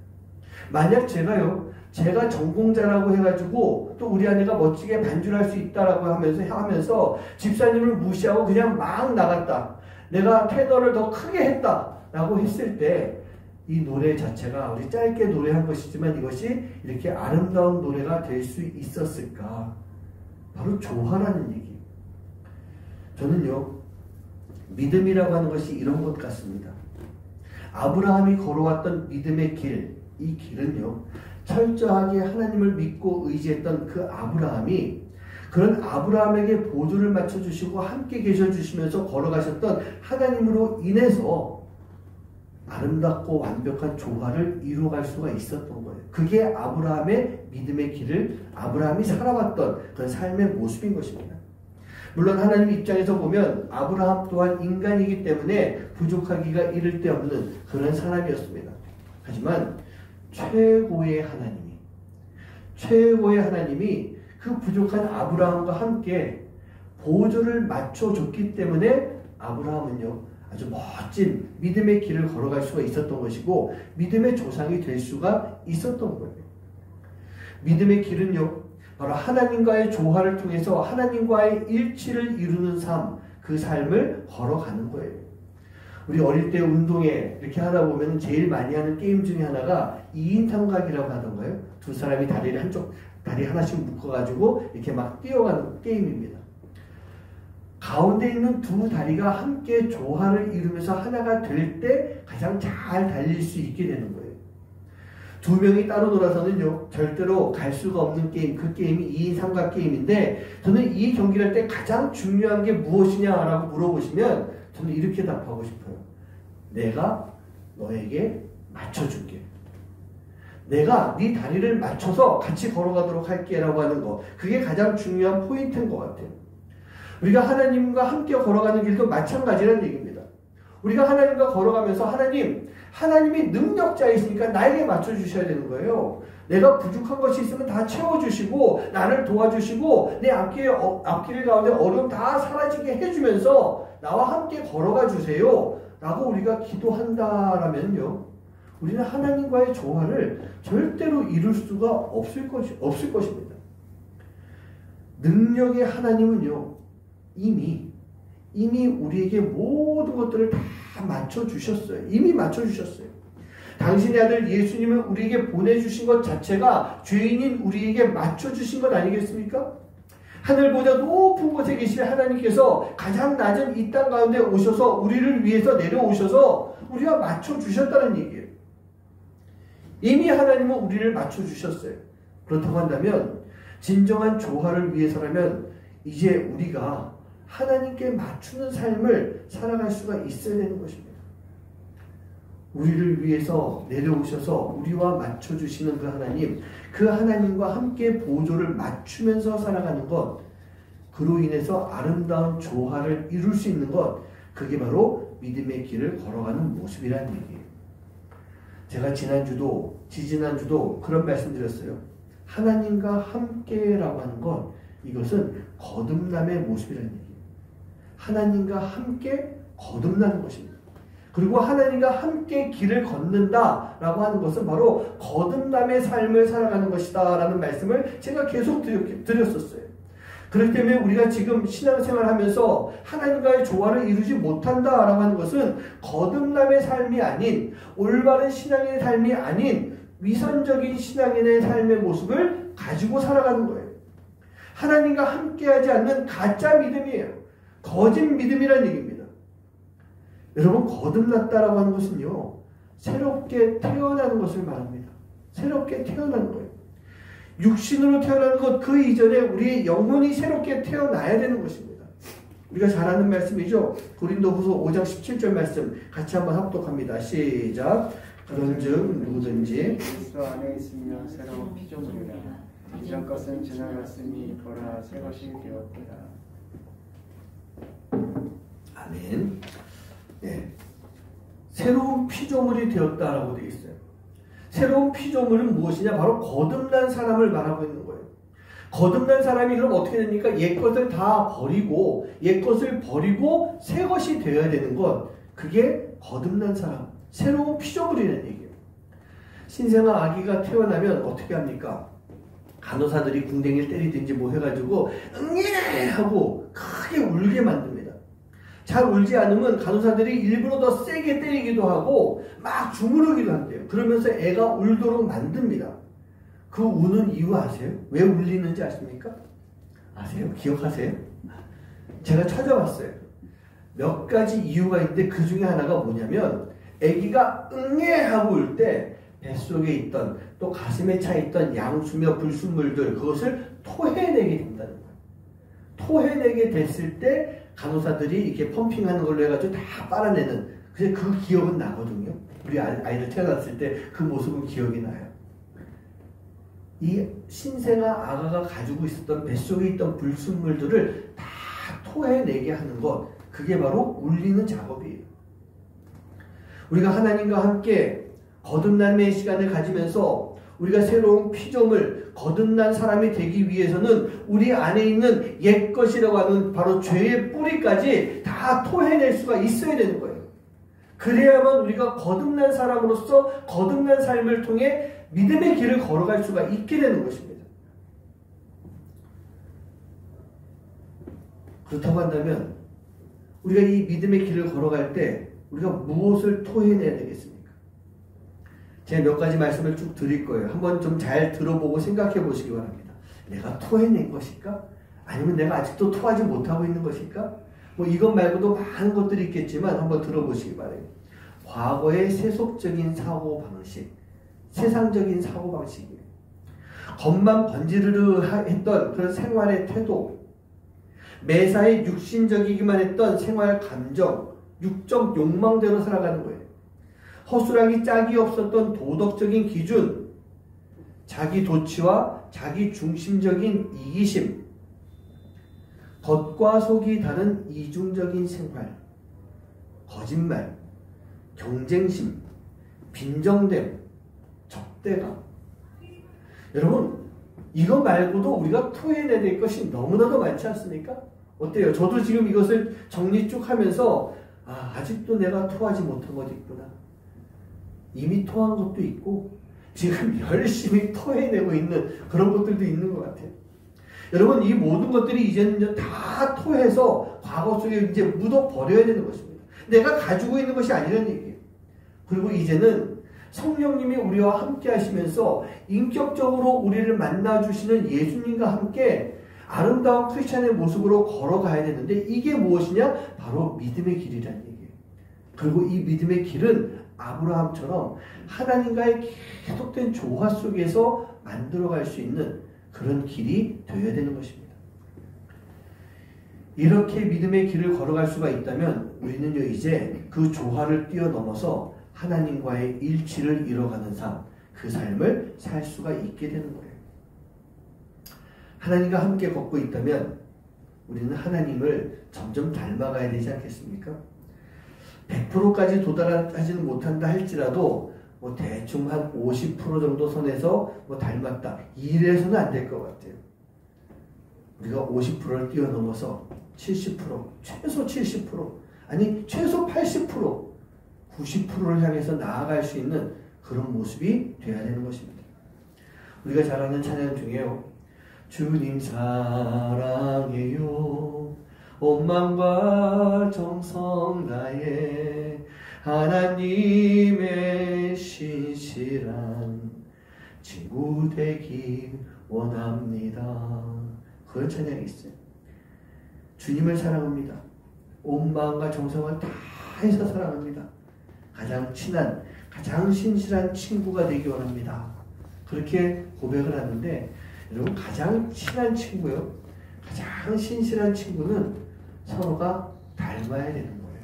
만약 제가 전공자라고 해가지고 또 우리 아내가 멋지게 반주를 할 수 있다라고 하면서 집사님을 무시하고 그냥 막 나갔다, 내가 테너를 더 크게 했다라고 했을 때 이 노래 자체가, 우리 짧게 노래한 것이지만 이것이 이렇게 아름다운 노래가 될 수 있었을까? 바로 조화라는 얘기. 저는요, 믿음이라고 하는 것이 이런 것 같습니다. 아브라함이 걸어왔던 믿음의 길, 이 길은요, 철저하게 하나님을 믿고 의지했던 그 아브라함이, 그런 아브라함에게 보조를 맞춰주시고 함께 계셔주시면서 걸어가셨던 하나님으로 인해서 아름답고 완벽한 조화를 이루어갈 수가 있었던 거예요. 그게 아브라함의 믿음의 길을 아브라함이 살아왔던 그런 삶의 모습인 것입니다. 물론 하나님 입장에서 보면 아브라함 또한 인간이기 때문에 부족하기가 이를 데 없는 그런 사람이었습니다. 하지만 최고의 하나님이 그 부족한 아브라함과 함께 보조를 맞춰줬기 때문에 아브라함은요, 아주 멋진 믿음의 길을 걸어갈 수가 있었던 것이고 믿음의 조상이 될 수가 있었던 거예요. 믿음의 길은요, 바로 하나님과의 조화를 통해서 하나님과의 일치를 이루는 삶, 그 삶을 걸어가는 거예요. 우리 어릴 때 운동회 이렇게 하다 보면 제일 많이 하는 게임 중에 하나가 2인 삼각이라고 하던가요? 두 사람이 다리 하나씩 묶어가지고 이렇게 막 뛰어가는 게임입니다. 가운데 있는 두 다리가 함께 조화를 이루면서 하나가 될 때 가장 잘 달릴 수 있게 되는 거예요. 두 명이 따로 놀아서는요, 절대로 갈 수가 없는 게임, 그 게임이 2인 삼각 게임인데, 저는 이 경기를 할 때 가장 중요한 게 무엇이냐라고 물어보시면 저는 이렇게 답하고 싶어요. 내가 너에게 맞춰줄게. 내가 네 다리를 맞춰서 같이 걸어가도록 할게 라고 하는 거, 그게 가장 중요한 포인트인 것 같아요. 우리가 하나님과 함께 걸어가는 길도 마찬가지라는 얘기입니다. 우리가 하나님과 걸어가면서 하나님이 능력자이시니까 나에게 맞춰주셔야 되는 거예요. 내가 부족한 것이 있으면 다 채워주시고 나를 도와주시고 내 앞길 가운데 어려움 다 사라지게 해주면서 나와 함께 걸어가 주세요 라고 우리가 기도한다라면요, 우리는 하나님과의 조화를 절대로 이룰 수가 없을 것입니다. 능력의 하나님은요, 이미 우리에게 모든 것들을 다 맞춰주셨어요. 이미 맞춰주셨어요. 당신의 아들 예수님을 우리에게 보내주신 것 자체가 죄인인 우리에게 맞춰주신 것 아니겠습니까? 하늘보다 높은 곳에 계신 하나님께서 가장 낮은 이 땅 가운데 오셔서 우리를 위해서 내려오셔서 우리와 맞춰주셨다는 얘기예요. 이미 하나님은 우리를 맞춰주셨어요. 그렇다고 한다면 진정한 조화를 위해서라면 이제 우리가 하나님께 맞추는 삶을 살아갈 수가 있어야 되는 것입니다. 우리를 위해서 내려오셔서 우리와 맞춰주시는 그 하나님과 함께 보조를 맞추면서 살아가는 것, 그로 인해서 아름다운 조화를 이룰 수 있는 것, 그게 바로 믿음의 길을 걸어가는 모습이라는 얘기예요. 제가 지난주도 지지난주도 그런 말씀 드렸어요. 하나님과 함께라고 하는 것, 이것은 거듭남의 모습이라는 얘기예요. 하나님과 함께 거듭나는 것입니다. 그리고 하나님과 함께 길을 걷는다라고 하는 것은 바로 거듭남의 삶을 살아가는 것이다 라는 말씀을 제가 계속 드렸었어요. 그렇기 때문에 우리가 지금 신앙생활 하면서 하나님과의 조화를 이루지 못한다라고 하는 것은 거듭남의 삶이 아닌, 올바른 신앙인의 삶이 아닌 위선적인 신앙인의 삶의 모습을 가지고 살아가는 거예요. 하나님과 함께하지 않는 가짜 믿음이에요. 거짓 믿음이라는 얘기입니다. 여러분, 거듭났다라고 하는 것은요, 새롭게 태어나는 것을 말합니다. 새롭게 태어나는 거예요. 육신으로 태어나는 것, 그 이전에 우리의 영혼이 새롭게 태어나야 되는 것입니다. 우리가 잘 아는 말씀이죠. 고린도후서 5장 17절 말씀 같이 한번 합독합니다. 시작. 그런즉 누구든지
그리스도 안에 있으면 새로운 피조물이라 이전 것은 지나갔으니 보라 새 것이 되었더라.
아멘. 네. 새로운 피조물이 되었다라고 되어 있어요. 새로운 피조물은 무엇이냐? 바로 거듭난 사람을 말하고 있는 거예요. 거듭난 사람이 그럼 어떻게 됩니까? 옛것을 다 버리고 옛것을 버리고 새 것이 되어야 되는 것. 그게 거듭난 사람, 새로운 피조물이라는 얘기예요. 신생아 아기가 태어나면 어떻게 합니까? 간호사들이 궁뎅이를 때리든지 뭐 해가지고 응애 하고 크게 울게 만듭니다. 잘 울지 않으면 간호사들이 일부러 더 세게 때리기도 하고 막 주무르기도 한대요. 그러면서 애가 울도록 만듭니다. 그 우는 이유 아세요? 왜 울리는지 아십니까? 아세요? 기억하세요? 제가 찾아봤어요. 몇 가지 이유가 있는데 그 중에 하나가 뭐냐면 아기가 응애 하고 울 때 뱃속에 있던 또 가슴에 차 있던 양수며 불순물들 그것을 토해내게 된다는 거예요. 토해내게 됐을 때 간호사들이 이렇게 펌핑하는 걸로 해가지고 다 빨아내는 그래서 그 기억은 나거든요. 우리 아이들 태어났을 때 그 모습은 기억이 나요. 이 신생아 아가가 가지고 있었던 뱃속에 있던 불순물들을 다 토해내게 하는 것 그게 바로 울리는 작업이에요. 우리가 하나님과 함께 거듭남의 시간을 가지면서 우리가 새로운 피조물, 거듭난 사람이 되기 위해서는 우리 안에 있는 옛것이라고 하는 바로 죄의 뿌리까지 다 토해낼 수가 있어야 되는 거예요. 그래야만 우리가 거듭난 사람으로서 거듭난 삶을 통해 믿음의 길을 걸어갈 수가 있게 되는 것입니다. 그렇다고 한다면 우리가 이 믿음의 길을 걸어갈 때 우리가 무엇을 토해내야 되겠습니까? 제가 몇 가지 말씀을 쭉 드릴 거예요. 한번 좀 잘 들어보고 생각해 보시기 바랍니다. 내가 토해낸 것일까? 아니면 내가 아직도 토하지 못하고 있는 것일까? 뭐 이것 말고도 많은 것들이 있겠지만 한번 들어보시기 바랍니다. 과거의 세속적인 사고방식, 세상적인 사고방식이에요. 겉만 번지르르 했던 그런 생활의 태도, 매사에 육신적이기만 했던 생활 감정, 육적 욕망대로 살아가는 거예요. 허술하기 짝이 없었던 도덕적인 기준, 자기 도취와 자기 중심적인 이기심, 겉과 속이 다른 이중적인 생활, 거짓말, 경쟁심, 빈정됨, 적대감. 여러분, 이거 말고도 우리가 토해내야 될 것이 너무나도 많지 않습니까? 어때요? 저도 지금 이것을 정리 쭉 하면서 아직도 내가 토하지 못한 것이 있구나. 이미 토한 것도 있고 지금 열심히 토해내고 있는 그런 것들도 있는 것 같아요. 여러분 이 모든 것들이 이제는 다 토해서 과거 속에 이제 묻어버려야 되는 것입니다. 내가 가지고 있는 것이 아니라는 얘기예요. 그리고 이제는 성령님이 우리와 함께 하시면서 인격적으로 우리를 만나주시는 예수님과 함께 아름다운 크리스찬의 모습으로 걸어가야 되는데 이게 무엇이냐? 바로 믿음의 길이라는 얘기예요. 그리고 이 믿음의 길은 아브라함처럼 하나님과의 계속된 조화 속에서 만들어갈 수 있는 그런 길이 되어야 되는 것입니다. 이렇게 믿음의 길을 걸어갈 수가 있다면 우리는요 이제 그 조화를 뛰어넘어서 하나님과의 일치를 이뤄가는 삶, 그 삶을 살 수가 있게 되는 거예요. 하나님과 함께 걷고 있다면 우리는 하나님을 점점 닮아가야 되지 않겠습니까? 100%까지 도달하지는 못한다 할지라도 뭐 대충 한 50% 정도 선에서 뭐 닮았다 이래서는 안 될 것 같아요. 우리가 50%를 뛰어넘어서 70%, 최소 70%, 아니 최소 80%, 90%를 향해서 나아갈 수 있는 그런 모습이 되어야 되는 것입니다. 우리가 잘 아는 찬양 중에요. 주님 사랑해요 온 마음과 정성 다해 하나님의 신실한 친구 되길 원합니다. 그런 찬양이 있어요. 주님을 사랑합니다. 온 마음과 정성을 다해서 사랑합니다. 가장 친한, 가장 신실한 친구가 되기 원합니다. 그렇게 고백을 하는데 여러분 가장 친한 친구요, 가장 신실한 친구는 서로가 닮아야 되는 거예요.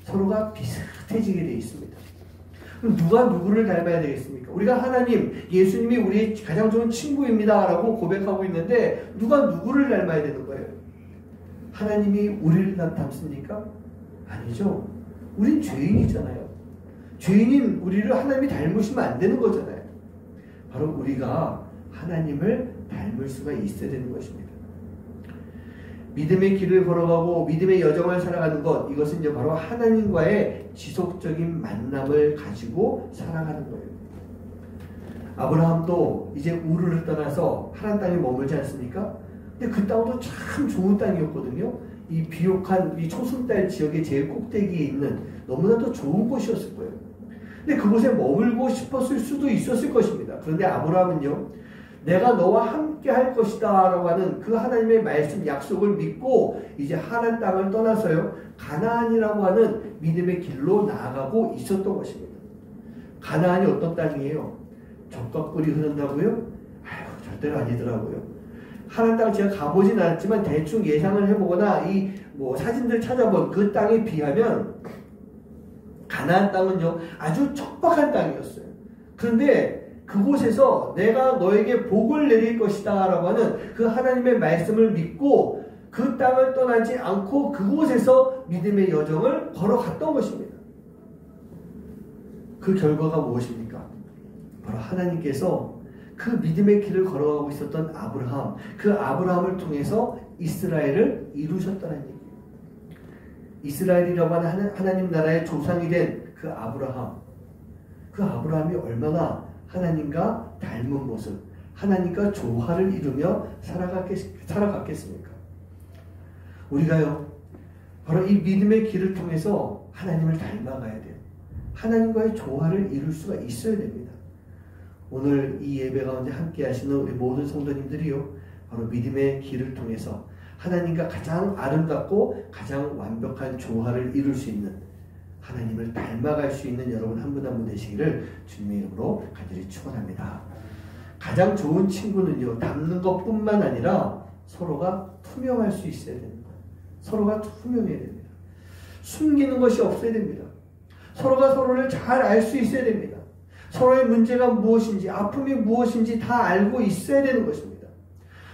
서로가 비슷해지게 되어 있습니다. 그럼 누가 누구를 닮아야 되겠습니까? 우리가 하나님, 예수님이 우리의 가장 좋은 친구입니다 라고 고백하고 있는데 누가 누구를 닮아야 되는 거예요? 하나님이 우리를 닮습니까? 아니죠. 우린 죄인이잖아요. 죄인인 우리를 하나님이 닮으시면 안 되는 거잖아요. 바로 우리가 하나님을 닮을 수가 있어야 되는 것입니다. 믿음의 길을 걸어가고 믿음의 여정을 살아가는 것, 이것은 이제 바로 하나님과의 지속적인 만남을 가지고 살아가는 거예요. 아브라함도 이제 우르를 떠나서 하란 땅에 머물지 않습니까? 근데 그 땅도 참 좋은 땅이었거든요. 이 비옥한 이 초승달 지역의 제일 꼭대기에 있는 너무나도 좋은 곳이었을 거예요. 근데 그곳에 머물고 싶었을 수도 있었을 것입니다. 그런데 아브라함은요, 내가 너와 함께 할 것이다 라고 하는 그 하나님의 말씀 약속을 믿고 이제 하란 땅을 떠나서요, 가나안이라고 하는 믿음의 길로 나아가고 있었던 것입니다. 가나안이 어떤 땅이에요? 젖과 꿀이 흐른다고요? 아유, 절대로 아니더라고요. 하란 땅 제가 가보진 않았지만 대충 예상을 해보거나 이 뭐 사진들 찾아본 그 땅에 비하면 가나안 땅은요, 아주 척박한 땅이었어요. 그런데 그곳에서 내가 너에게 복을 내릴 것이다 라고 하는 그 하나님의 말씀을 믿고 그 땅을 떠나지 않고 그곳에서 믿음의 여정을 걸어갔던 것입니다. 그 결과가 무엇입니까? 바로 하나님께서 그 믿음의 길을 걸어가고 있었던 아브라함, 그 아브라함을 통해서 이스라엘을 이루셨다는 얘기예요. 이스라엘이라고 하는 하나님 나라의 조상이 된 그 아브라함, 그 아브라함이 얼마나 하나님과 닮은 모습, 하나님과 조화를 이루며 살아갔겠습니까? 우리가요, 바로 이 믿음의 길을 통해서 하나님을 닮아가야 돼요. 하나님과의 조화를 이룰 수가 있어야 됩니다. 오늘 이 예배 가운데 함께 하시는 우리 모든 성도님들이요, 바로 믿음의 길을 통해서 하나님과 가장 아름답고 가장 완벽한 조화를 이룰 수 있는, 하나님을 닮아갈 수 있는 여러분 한 분 한 분 되시기를 주님의 이름으로 간절히 축원합니다. 가장 좋은 친구는요, 닮는 것뿐만 아니라 서로가 투명할 수 있어야 됩니다. 서로가 투명해야 됩니다. 숨기는 것이 없어야 됩니다. 서로가 서로를 잘 알 수 있어야 됩니다. 서로의 문제가 무엇인지, 아픔이 무엇인지 다 알고 있어야 되는 것입니다.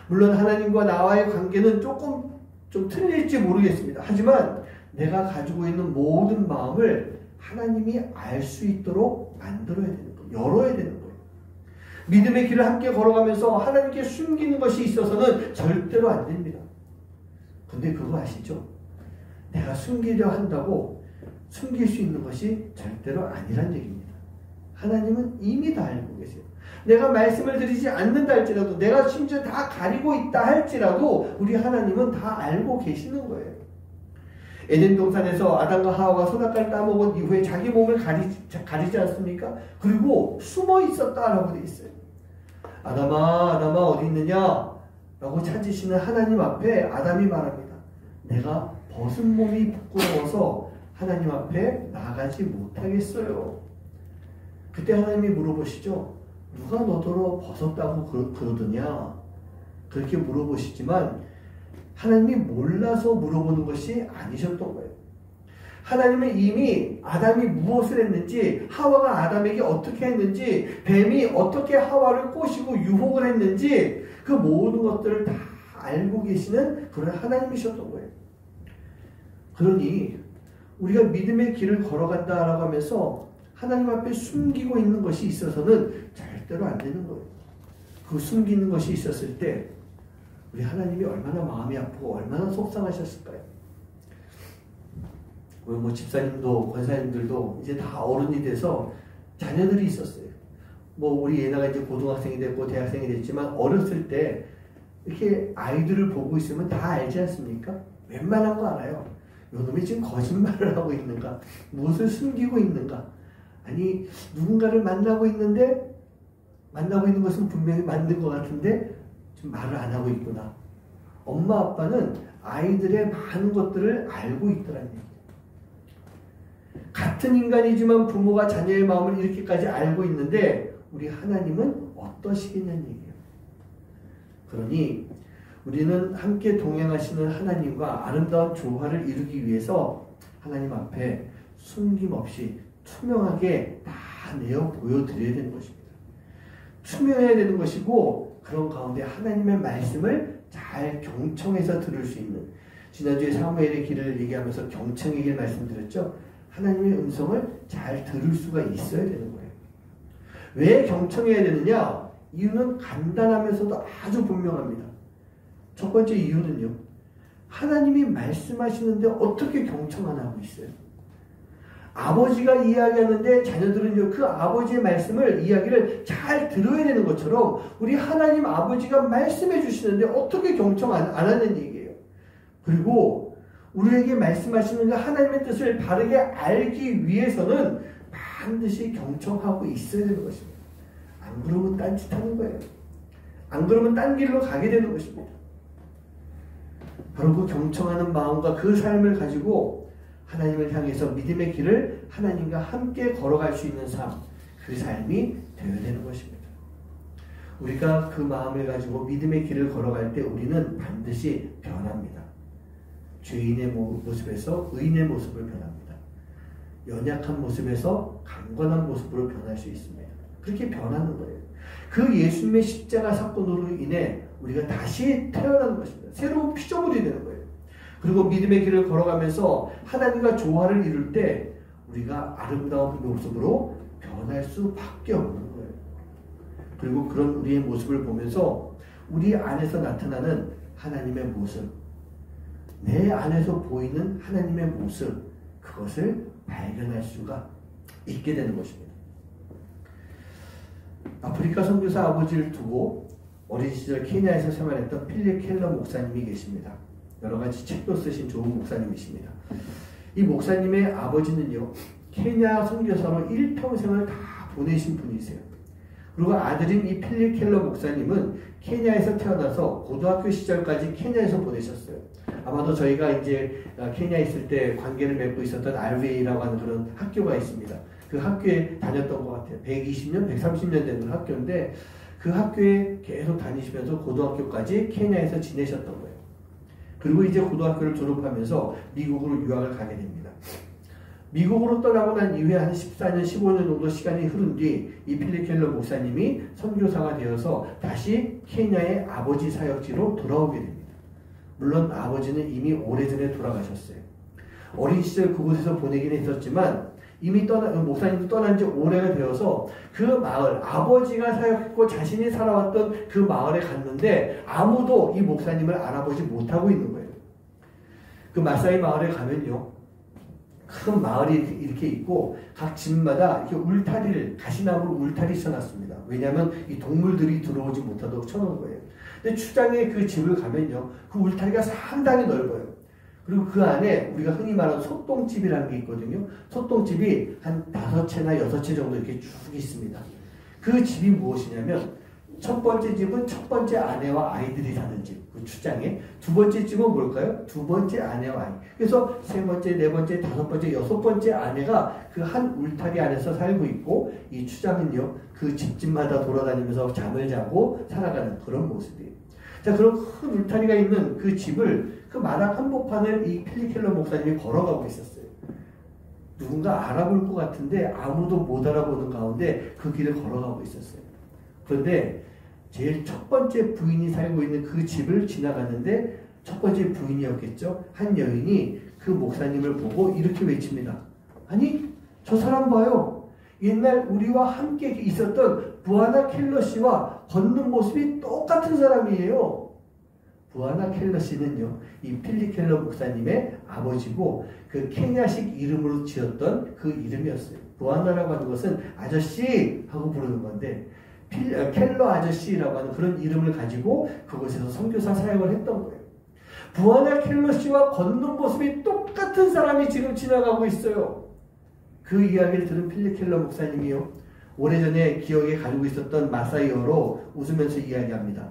물론 하나님과 나와의 관계는 조금 좀 틀릴지 모르겠습니다. 하지만 내가 가지고 있는 모든 마음을 하나님이 알 수 있도록 만들어야 되는 거예요. 열어야 되는 거예요. 믿음의 길을 함께 걸어가면서 하나님께 숨기는 것이 있어서는 절대로 안 됩니다. 근데 그거 아시죠? 내가 숨기려 한다고 숨길 수 있는 것이 절대로 아니란 얘기입니다. 하나님은 이미 다 알고 계세요. 내가 말씀을 드리지 않는다 할지라도, 내가 심지어 다 가리고 있다 할지라도 우리 하나님은 다 알고 계시는 거예요. 에덴 동산에서 아담과 하와가 선악과를 따먹은 이후에 자기 몸을 가리지 않습니까? 그리고 숨어 있었다라고 되어 있어요. 아담아, 아담아 어디 있느냐? 라고 찾으시는 하나님 앞에 아담이 말합니다. 내가 벗은 몸이 부끄러워서 하나님 앞에 나가지 못하겠어요. 그때 하나님이 물어보시죠. 누가 너더러 벗었다고 그러더냐? 그렇게 물어보시지만 하나님이 몰라서 물어보는 것이 아니셨던 거예요. 하나님은 이미 아담이 무엇을 했는지, 하와가 아담에게 어떻게 했는지, 뱀이 어떻게 하와를 꼬시고 유혹을 했는지 그 모든 것들을 다 알고 계시는 그런 하나님이셨던 거예요. 그러니 우리가 믿음의 길을 걸어간다라고 하면서 하나님 앞에 숨기고 있는 것이 있어서는 절대로 안 되는 거예요. 그 숨기는 것이 있었을 때 우리 하나님이 얼마나 마음이 아프고 얼마나 속상하셨을까요? 우리 뭐 집사님도 권사님들도 이제 다 어른이 돼서 자녀들이 있었어요. 뭐 우리 예나가 이제 고등학생이 됐고 대학생이 됐지만 어렸을 때 이렇게 아이들을 보고 있으면 다 알지 않습니까? 웬만한 거 알아요. 요놈이 지금 거짓말을 하고 있는가? 무엇을 숨기고 있는가? 아니 누군가를 만나고 있는데 만나고 있는 것은 분명히 맞는 것 같은데 지금 말을 안 하고 있구나. 엄마 아빠는 아이들의 많은 것들을 알고 있더라는 얘기예요. 같은 인간이지만 부모가 자녀의 마음을 이렇게까지 알고 있는데 우리 하나님은 어떠시겠냐는 얘기예요. 그러니 우리는 함께 동행하시는 하나님과 아름다운 조화를 이루기 위해서 하나님 앞에 숨김없이 투명하게 다 내어 보여드려야 되는 것입니다. 투명해야 되는 것이고, 그런 가운데 하나님의 말씀을 잘 경청해서 들을 수 있는, 지난주에 사무엘의 길을 얘기하면서 경청의 길 말씀드렸죠. 하나님의 음성을 잘 들을 수가 있어야 되는 거예요. 왜 경청해야 되느냐? 이유는 간단하면서도 아주 분명합니다. 첫 번째 이유는요, 하나님이 말씀하시는데 어떻게 경청 안 하고 있어요? 아버지가 이야기하는데 자녀들은요, 그 아버지의 말씀을, 이야기를 잘 들어야 되는 것처럼 우리 하나님 아버지가 말씀해 주시는데 어떻게 경청 안 하는 얘기예요. 그리고 우리에게 말씀하시는 그 하나님의 뜻을 바르게 알기 위해서는 반드시 경청하고 있어야 되는 것입니다. 안 그러면 딴짓하는 거예요. 안 그러면 딴 길로 가게 되는 것입니다. 바로 그 경청하는 마음과 그 삶을 가지고 하나님을 향해서 믿음의 길을 하나님과 함께 걸어갈 수 있는 삶, 그 삶이 되어야 되는 것입니다. 우리가 그 마음을 가지고 믿음의 길을 걸어갈 때 우리는 반드시 변합니다. 죄인의 모습에서 의인의 모습을 변합니다. 연약한 모습에서 강건한 모습으로 변할 수 있습니다. 그렇게 변하는 거예요. 그 예수님의 십자가 사건으로 인해 우리가 다시 태어나는 것입니다. 새로운 피조물이 되는 거예요. 그리고 믿음의 길을 걸어가면서 하나님과 조화를 이룰 때 우리가 아름다운 모습으로 변할 수밖에 없는 거예요. 그리고 그런 우리의 모습을 보면서 우리 안에서 나타나는 하나님의 모습, 내 안에서 보이는 하나님의 모습, 그것을 발견할 수가 있게 되는 것입니다. 아프리카 선교사 아버지를 두고 어린 시절 케냐에서 생활했던 필립 켈러 목사님이 계십니다. 여러 가지 책도 쓰신 좋은 목사님이십니다. 이 목사님의 아버지는요, 케냐 선교사로 일평생을 다 보내신 분이세요. 그리고 아들인 이 필립 켈러 목사님은 케냐에서 태어나서 고등학교 시절까지 케냐에서 보내셨어요. 아마도 저희가 이제 케냐에 있을 때 관계를 맺고 있었던 RVA라고 하는 그런 학교가 있습니다. 그 학교에 다녔던 것 같아요. 120년, 130년 되는 학교인데 그 학교에 계속 다니시면서 고등학교까지 케냐에서 지내셨던 거예요. 그리고 이제 고등학교를 졸업하면서 미국으로 유학을 가게 됩니다. 미국으로 떠나고 난 이후에 한 14년, 15년 정도 시간이 흐른 뒤 이 필립 켈러 목사님이 선교사가 되어서 다시 케냐의 아버지 사역지로 돌아오게 됩니다. 물론 아버지는 이미 오래전에 돌아가셨어요. 어린 시절 그곳에서 보내긴 했었지만 이미 목사님도 떠난 지 오래가 되어서 그 마을, 아버지가 사역했고 자신이 살아왔던 그 마을에 갔는데 아무도 이 목사님을 알아보지 못하고 있는 거예요. 그 마사이 마을에 가면요, 큰 마을이 이렇게 있고 각 집마다 이렇게 울타리를, 가시나무로 울타리 쳐놨습니다. 왜냐하면 이 동물들이 들어오지 못하도록 쳐놓은 거예요. 근데 추장의 그 집을 가면요, 그 울타리가 상당히 넓어요. 그리고 그 안에 우리가 흔히 말하는 소똥집이라는 게 있거든요. 소똥집이 한 5채나 6채 정도 이렇게 쭉 있습니다. 그 집이 무엇이냐면, 첫 번째 집은 첫 번째 아내와 아이들이 사는 집, 그 추장에. 두 번째 집은 뭘까요? 두 번째 아내와 아이. 그래서 세 번째, 네 번째, 다섯 번째, 여섯 번째 아내가 그 한 울타리 안에서 살고 있고, 이 추장은요, 그 집집마다 돌아다니면서 잠을 자고 살아가는 그런 모습이에요. 자, 그런 큰 울타리가 있는 그 집을, 그 마당 한복판을 이 필립 켈러 목사님이 걸어가고 있었어요. 누군가 알아볼 것 같은데 아무도 못 알아보는 가운데 그 길을 걸어가고 있었어요. 그런데 제일 첫 번째 부인이 살고 있는 그 집을 지나갔는데, 첫 번째 부인이었겠죠. 한 여인이 그 목사님을 보고 이렇게 외칩니다. 아니, 저 사람 봐요. 옛날 우리와 함께 있었던 부아나 켈러 씨와 걷는 모습이 똑같은 사람이에요. 부아나 켈러 씨는요, 이 필립 켈러 목사님의 아버지고 그 케냐식 이름으로 지었던 그 이름이었어요. 부아나라고 하는 것은 아저씨 하고 부르는 건데, 켈러 아저씨라고 하는 그런 이름을 가지고 그곳에서 선교사 사역을 했던 거예요. 부아나 켈러 씨와 걷는 모습이 똑같은 사람이 지금 지나가고 있어요. 그 이야기를 들은 필립 켈러 목사님이요, 오래전에 기억에 가지고 있었던 마사이어로 웃으면서 이야기합니다.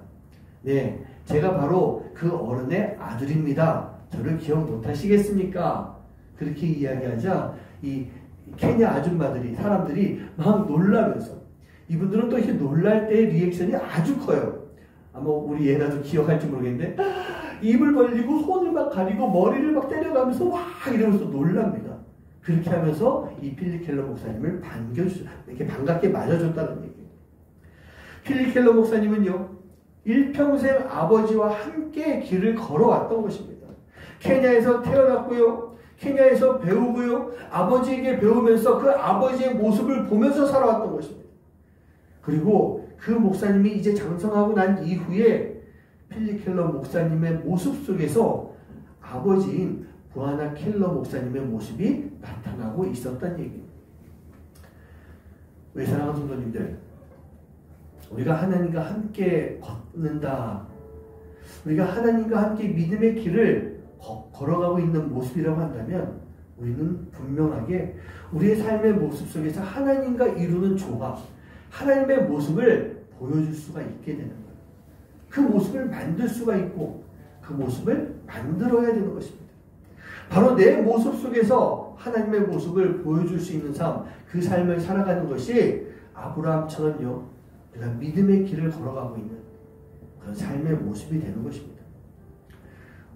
네, 제가 바로 그 어른의 아들입니다. 저를 기억 못하시겠습니까? 그렇게 이야기하자 이 케냐 아줌마들이, 사람들이 막 놀라면서, 이분들은 또 이렇게 놀랄 때의 리액션이 아주 커요. 아마 우리 예나도 기억할지 모르겠는데 입을 벌리고 손을 막 가리고 머리를 막 때려가면서 와 이러면서 놀랍니다. 그렇게 하면서 이 필립 켈러 목사님을 이렇게 반갑게 맞아줬다는 얘기예요. 필립 켈러 목사님은요, 일평생 아버지와 함께 길을 걸어왔던 것입니다. 케냐에서 태어났고요, 케냐에서 배우고요, 아버지에게 배우면서 그 아버지의 모습을 보면서 살아왔던 것입니다. 그리고 그 목사님이 이제 장성하고 난 이후에 필립 켈러 목사님의 모습 속에서 아버지인 부하나 켈러 목사님의 모습이 나타나고 있었다는 얘기입니다. 왜 사랑하는 성도님들, 우리가 하나님과 함께 걷는다, 우리가 하나님과 함께 믿음의 길을 걸어가고 있는 모습이라고 한다면 우리는 분명하게 우리의 삶의 모습 속에서 하나님과 이루는 조합, 하나님의 모습을 보여줄 수가 있게 되는 거예요. 그 모습을 만들 수가 있고 그 모습을 만들어야 되는 것입니다. 바로 내 모습 속에서 하나님의 모습을 보여줄 수 있는 삶, 그 삶을 살아가는 것이 아브라함처럼요, 우리가 믿음의 길을 걸어가고 있는 그런 삶의 모습이 되는 것입니다.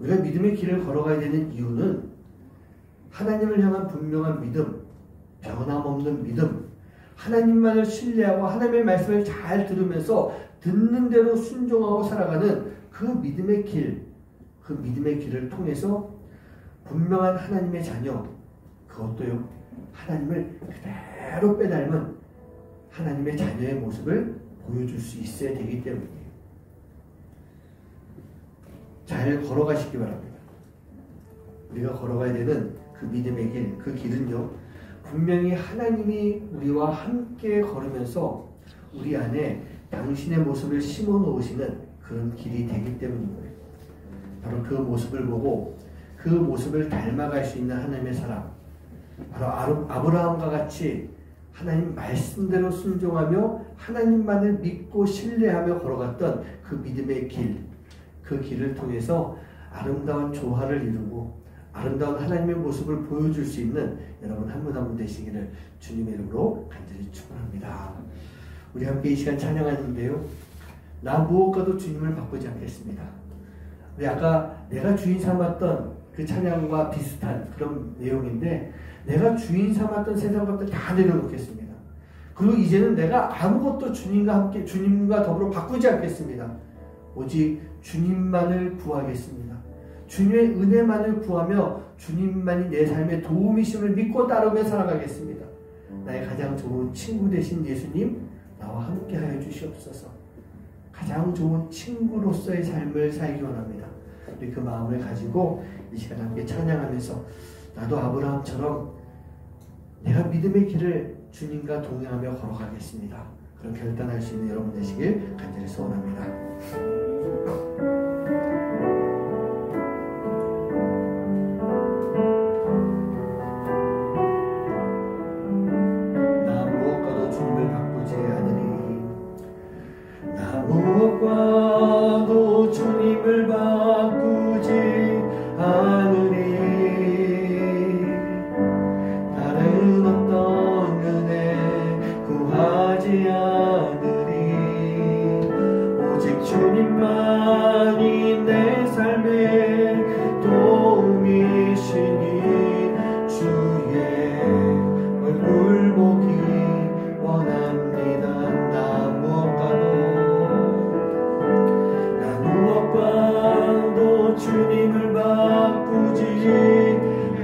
우리가 믿음의 길을 걸어가야 되는 이유는 하나님을 향한 분명한 믿음, 변함없는 믿음, 하나님만을 신뢰하고 하나님의 말씀을 잘 들으면서 듣는 대로 순종하고 살아가는 그 믿음의 길, 그 믿음의 길을 통해서 분명한 하나님의 자녀, 그것도요, 하나님을 그대로 빼닮은 하나님의 자녀의 모습을 보여줄 수 있어야 되기 때문이에요. 잘 걸어가시기 바랍니다. 우리가 걸어가야 되는 그 믿음의 길, 그 길은요, 분명히 하나님이 우리와 함께 걸으면서 우리 안에 당신의 모습을 심어 놓으시는 그런 길이 되기 때문인 거예요. 바로 그 모습을 보고 그 모습을 닮아갈 수 있는 하나님의 사람, 바로 아브라함과 같이 하나님 말씀대로 순종하며 하나님만을 믿고 신뢰하며 걸어갔던 그 믿음의 길, 그 길을 통해서 아름다운 조화를 이루고 아름다운 하나님의 모습을 보여줄 수 있는 여러분 한 분 한 분 되시기를 주님의 이름으로 간절히 축원합니다. 우리 함께 이 시간 찬양하는데요, 나 무엇과도 주님을 바꾸지 않겠습니다. 우리 아까 내가 주인 삼았던 그 찬양과 비슷한 그런 내용인데, 내가 주인 삼았던 세상 것들 다 내려놓겠습니다. 그리고 이제는 내가 아무것도 주님과 더불어 바꾸지 않겠습니다. 오직 주님만을 구하겠습니다. 주님의 은혜만을 구하며 주님만이 내 삶의 도움이심을 믿고 따르며 살아가겠습니다. 나의 가장 좋은 친구 되신 예수님, 나와 함께 하여 주시옵소서. 가장 좋은 친구로서의 삶을 살기 원합니다. 우리 그 마음을 가지고 이 시간 함께 찬양하면서 나도 아브라함처럼 내가 믿음의 길을 주님과 동행하며 걸어가겠습니다. 그런 결단할 수 있는 여러분 되시길 간절히 소원합니다. 나 무엇과도 주님을 바꾸지 않으리. 나 무엇과도 주님을 바꾸지 않으리. 다른 어떤 은혜 구하지 않으리. 오직 주님만이 내 삶의 도움이시니 주의 얼굴 보기 원합니다. 나 무엇과도 주님을 바꾸지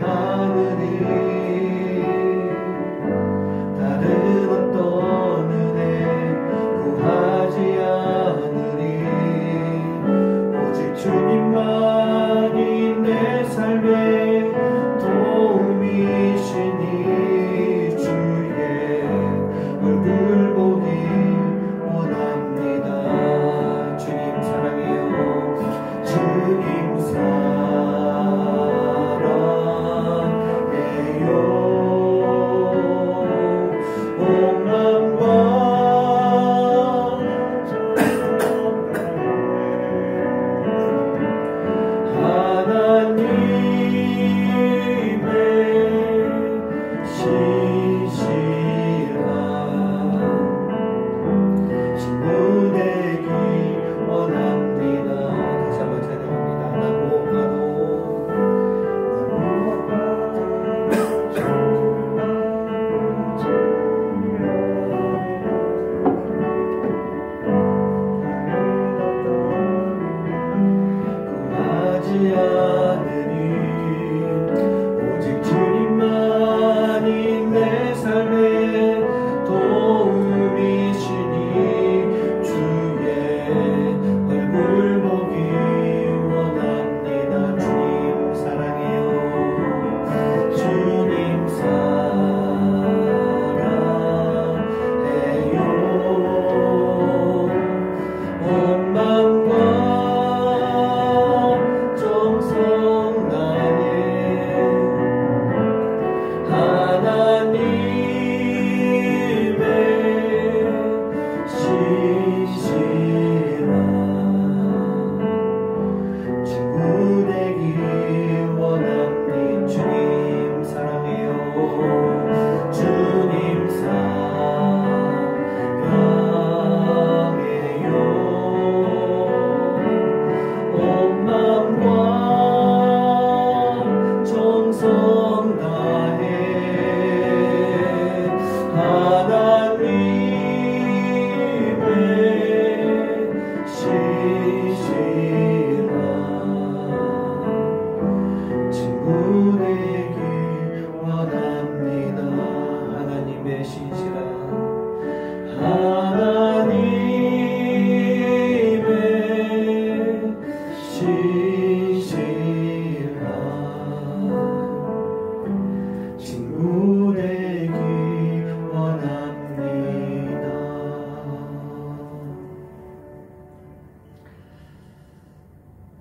않으리. 다른 어떤 은혜 구하지 않으리. 오직 주님만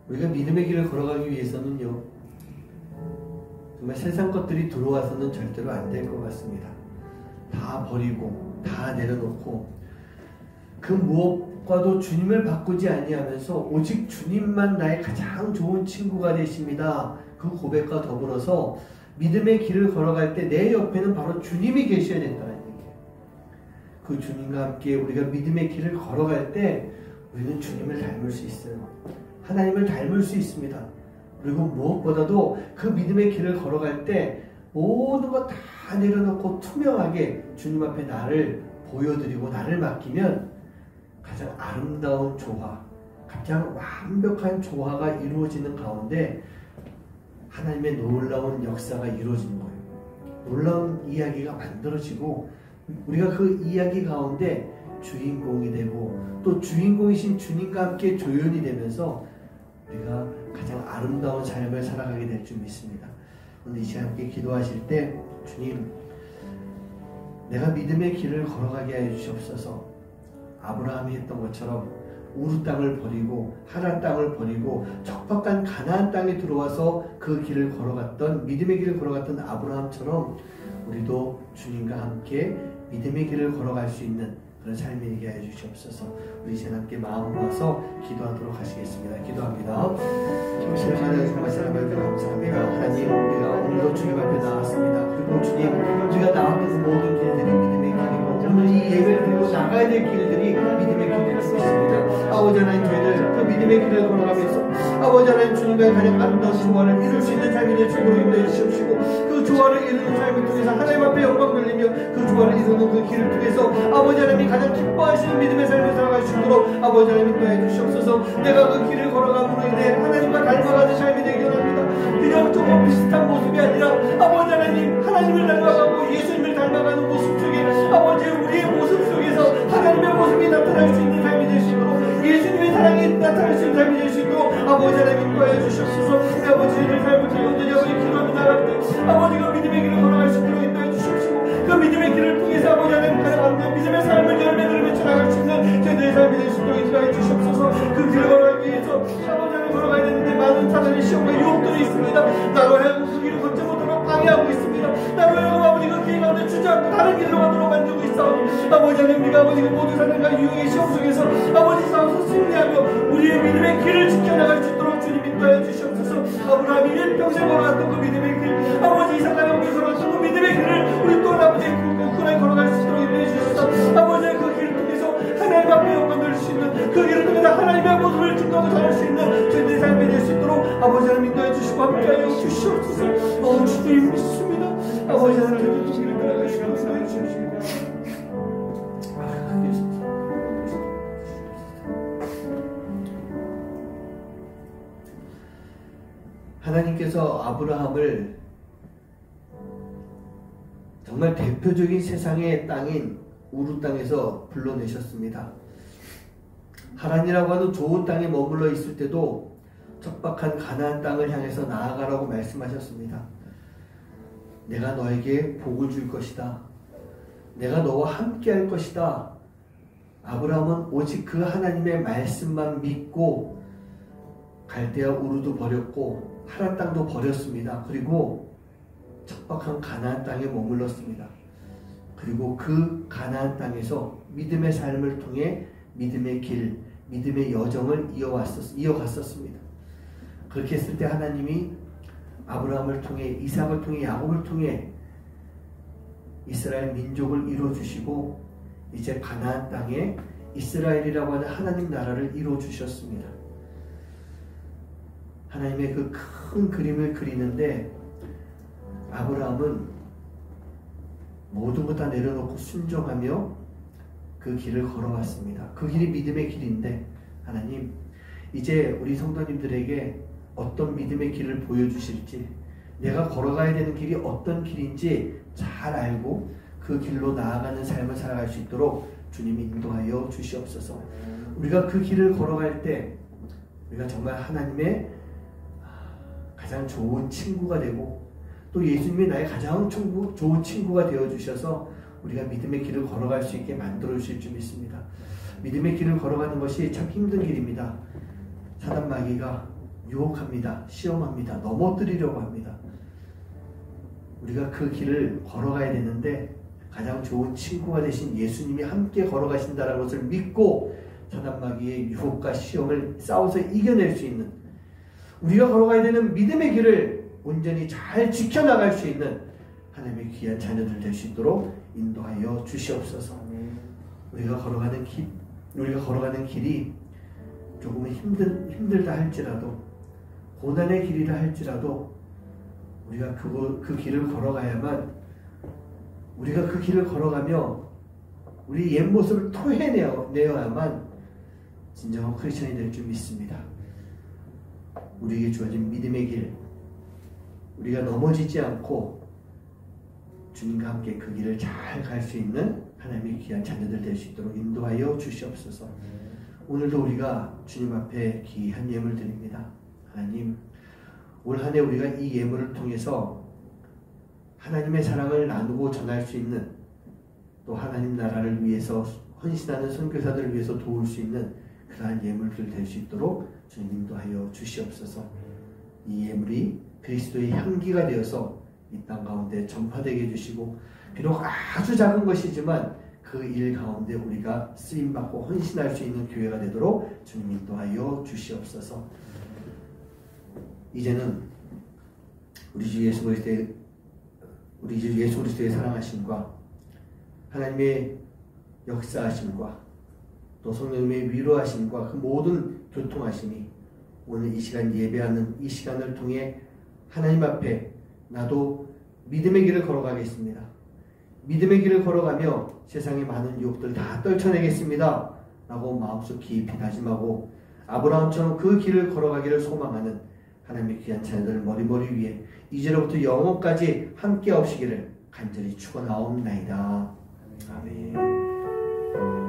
우리가 믿음의 길을 걸어가기 위해서는요, 정말 세상 것들이 들어와서는 절대로 안 될 것 같습니다. 다 버리고 다 내려놓고 그 무엇과도 주님을 바꾸지 아니하면서 오직 주님만 나의 가장 좋은 친구가 되십니다. 그 고백과 더불어서 믿음의 길을 걸어갈 때 내 옆에는 바로 주님이 계셔야 된다는 얘기예요. 그 주님과 함께 우리가 믿음의 길을 걸어갈 때 우리는 주님을 닮을 수 있어요. 하나님을 닮을 수 있습니다. 그리고 무엇보다도 그 믿음의 길을 걸어갈 때 모든 것 다 내려놓고 투명하게 주님 앞에 나를 보여드리고 나를 맡기면 가장 아름다운 조화, 가장 완벽한 조화가 이루어지는 가운데 하나님의 놀라운 역사가 이루어지는 거예요. 놀라운 이야기가 만들어지고 우리가 그 이야기 가운데 주인공이 되고 또 주인공이신 주님과 함께 조연이 되면서 우리가 가장 아름다운 삶을 살아가게 될 줄 믿습니다. 오늘 이 시간 함께 기도하실 때 주님, 내가 믿음의 길을 걸어가게 해 주시옵소서. 아브라함이 했던 것처럼 우르 땅을 버리고 하란 땅을 버리고 척박한 가나안 땅에 들어와서 그 길을 걸어갔던 믿음의 길을 걸어갔던 아브라함처럼 우리도 주님과 함께 믿음의 길을 걸어갈 수 있는 그런 삶이 되게 해 주시옵소서. 우리 이제 함께 마음 모아서 기도하도록 하시겠습니다. 기도합니다. 하나님 정말 사랑을 감사합니다. 하나님, 우리가 오늘도 주님 앞에 나왔습니다. 그리고 주님, 우리가 나왔던 그 모든 길들이 믿음의 길이고 오늘 이 예배를 드리고 나가야 될 길들이 믿음의 길일 수 있습니다. 아버지 하나님, 저희들 그 믿음의 길을 걸어가면서 아버지 하나님 주님과의 가장 아름다운 조화를 이룰 수 있는 삶이 될 수 있도록 인도해 주시옵시고 그 조화를 이루는 삶을 통해서 하나님 앞에 영광 돌리며 그 조화를 이루는 그 길을 통해서 아버지 하나님이 가장 기뻐하시는 믿음의 삶을 살아갈 수 있도록 아버지 하나님 인도해 주시옵소서. 내가 그 길을 걸어감으로 인해 하나님과 닮아가는 삶이 되기 원합니다. 그냥 조금 비슷한 모습이 아니라 아버지 하나님, 하나님을 닮아가고 예수님을 닮아가는 모습 속에 아버지 우리의 모습 속에서 하나님의 모습이 나타날 수 있는 삶이 될 수 있도록 예수님의 사랑이 나타날 수 있는 삶이 될 수 있도록 아버지 하나님 인도해 주시옵소서. 아버지의 삶을 통해 아버지 기도하며 나갈 때 아버지가 믿음의 길을 걸어갈 수 있도록 인도해 주시옵시고 그 믿음의 길을 통해서 아버지 하나님 가능한 믿음의 삶을 열매를 맺혀 나갈 수 있는 저희들의 삶이 될 수 있도록 인도해 주시옵소서. 그 길을 걸어가기 위해서 아버지 하나님 걸어가야 되는데 많은 사단의 시험과 유혹들이 있습니다. 나로 하여금 그 길을 걷지 못하도록 방해하고 있습니다. 나로 하여금 아버지 그 길 가운데 주저앉고 다른 길로 가도록 만들고 있사오니 아버지 하나님, 우리가 아버지 그 모든 사단과 유혹의 시험 속에서 아버지 싸워서 승리하며 우리의 믿음의 길을 지켜나갈 수 있도록 주님 인도해 주시옵소서. 아브라함이 일평생 걸어갔던 그 믿음의 길, 아버지 이삭과 야곱이 걸어갔던 그 믿음의 길을 우리 또한 아버지 그 끈에 걸어갈 수 있도록 인도해 주시옵소서. 아버지의 그 길을 통해서 하나님 앞에 영광 돌릴 수 있는 그 길을 통해서 하나님의 모습을 증거하고 전할 수 있는 저희들의 삶이 될 수 있도록 아버지 하나님 인도해 주시고 함께하여 주시옵소서. 주님 믿습니다. 아버지 하나님 그 길을 걸어가시고 인도해 주시옵소서. 하나님께서 아브라함을 정말 대표적인 세상의 땅인 우르 땅에서 불러내셨습니다. 하란이라고 하는 좋은 땅에 머물러 있을 때도 척박한 가나안 땅을 향해서 나아가라고 말씀하셨습니다. 내가 너에게 복을 줄 것이다. 내가 너와 함께 할 것이다. 아브라함은 오직 그 하나님의 말씀만 믿고 갈대아 우르도 버렸고 하란 땅도 버렸습니다. 그리고 척박한 가나안 땅에 머물렀습니다. 그리고 그 가나안 땅에서 믿음의 삶을 통해 믿음의 길, 믿음의 여정을 이어갔었습니다. 그렇게 했을 때 하나님이 아브라함을 통해 이삭을 통해 야곱을 통해 이스라엘 민족을 이루어주시고 이제 가나안 땅에 이스라엘이라고 하는 하나님 나라를 이루어주셨습니다. 하나님의 그 큰 그림을 그리는데 아브라함은 모든 것 다 내려놓고 순종하며 그 길을 걸어왔습니다. 그 길이 믿음의 길인데 하나님, 이제 우리 성도님들에게 어떤 믿음의 길을 보여주실지, 내가 걸어가야 되는 길이 어떤 길인지 잘 알고 그 길로 나아가는 삶을 살아갈 수 있도록 주님이 인도하여 주시옵소서. 우리가 그 길을 걸어갈 때 우리가 정말 하나님의 가장 좋은 친구가 되고 또 예수님이 나의 가장 좋은 친구가 되어주셔서 우리가 믿음의 길을 걸어갈 수 있게 만들어 주실 줄 믿습니다. 믿음의 길을 걸어가는 것이 참 힘든 길입니다. 사단 마귀가 유혹합니다. 시험합니다. 넘어뜨리려고 합니다. 우리가 그 길을 걸어가야 되는데 가장 좋은 친구가 되신 예수님이 함께 걸어가신다는 것을 믿고 사단 마귀의 유혹과 시험을 싸워서 이겨낼 수 있는, 우리가 걸어가야 되는 믿음의 길을 온전히 잘 지켜나갈 수 있는 하나님의 귀한 자녀들 될 수 있도록 인도하여 주시옵소서. 우리가 걸어가는 길이 조금은 힘들다 할지라도, 고난의 길이라 할지라도 우리가 그 길을 걸어가야만, 우리가 그 길을 걸어가며 우리 옛 모습을 토해내어야만 진정한 크리스천이 될 줄 믿습니다. 우리에게 주어진 믿음의 길, 우리가 넘어지지 않고 주님과 함께 그 길을 잘 갈 수 있는 하나님의 귀한 자녀들 될 수 있도록 인도하여 주시옵소서. 오늘도 우리가 주님 앞에 귀한 예물 드립니다. 하나님, 올 한 해 우리가 이 예물을 통해서 하나님의 사랑을 나누고 전할 수 있는, 또 하나님 나라를 위해서 헌신하는 선교사들을 위해서 도울 수 있는 그러한 예물들 될 수 있도록 주님 인도하여 주시옵소서. 이 예물이 그리스도의 향기가 되어서 이 땅 가운데 전파되게 해주시고, 비록 아주 작은 것이지만 그 일 가운데 우리가 쓰임받고 헌신할 수 있는 교회가 되도록 주님 인도하여 주시옵소서. 이제는 우리 주 예수 그리스도의 사랑하심과 하나님의 역사하심과 또 성령님의 위로하심과 그 모든 교통하심이 오늘 이 시간 예배하는 이 시간을 통해 하나님 앞에 나도 믿음의 길을 걸어가겠습니다. 믿음의 길을 걸어가며 세상의 많은 유혹들 다 떨쳐내겠습니다 라고 마음속 깊이 다짐하고 아브라함처럼 그 길을 걸어가기를 소망하는 하나님의 귀한 자녀들 머리머리 위에 이제로부터 영원까지 함께 하시기를 간절히 축원하옵나이다. 아멘.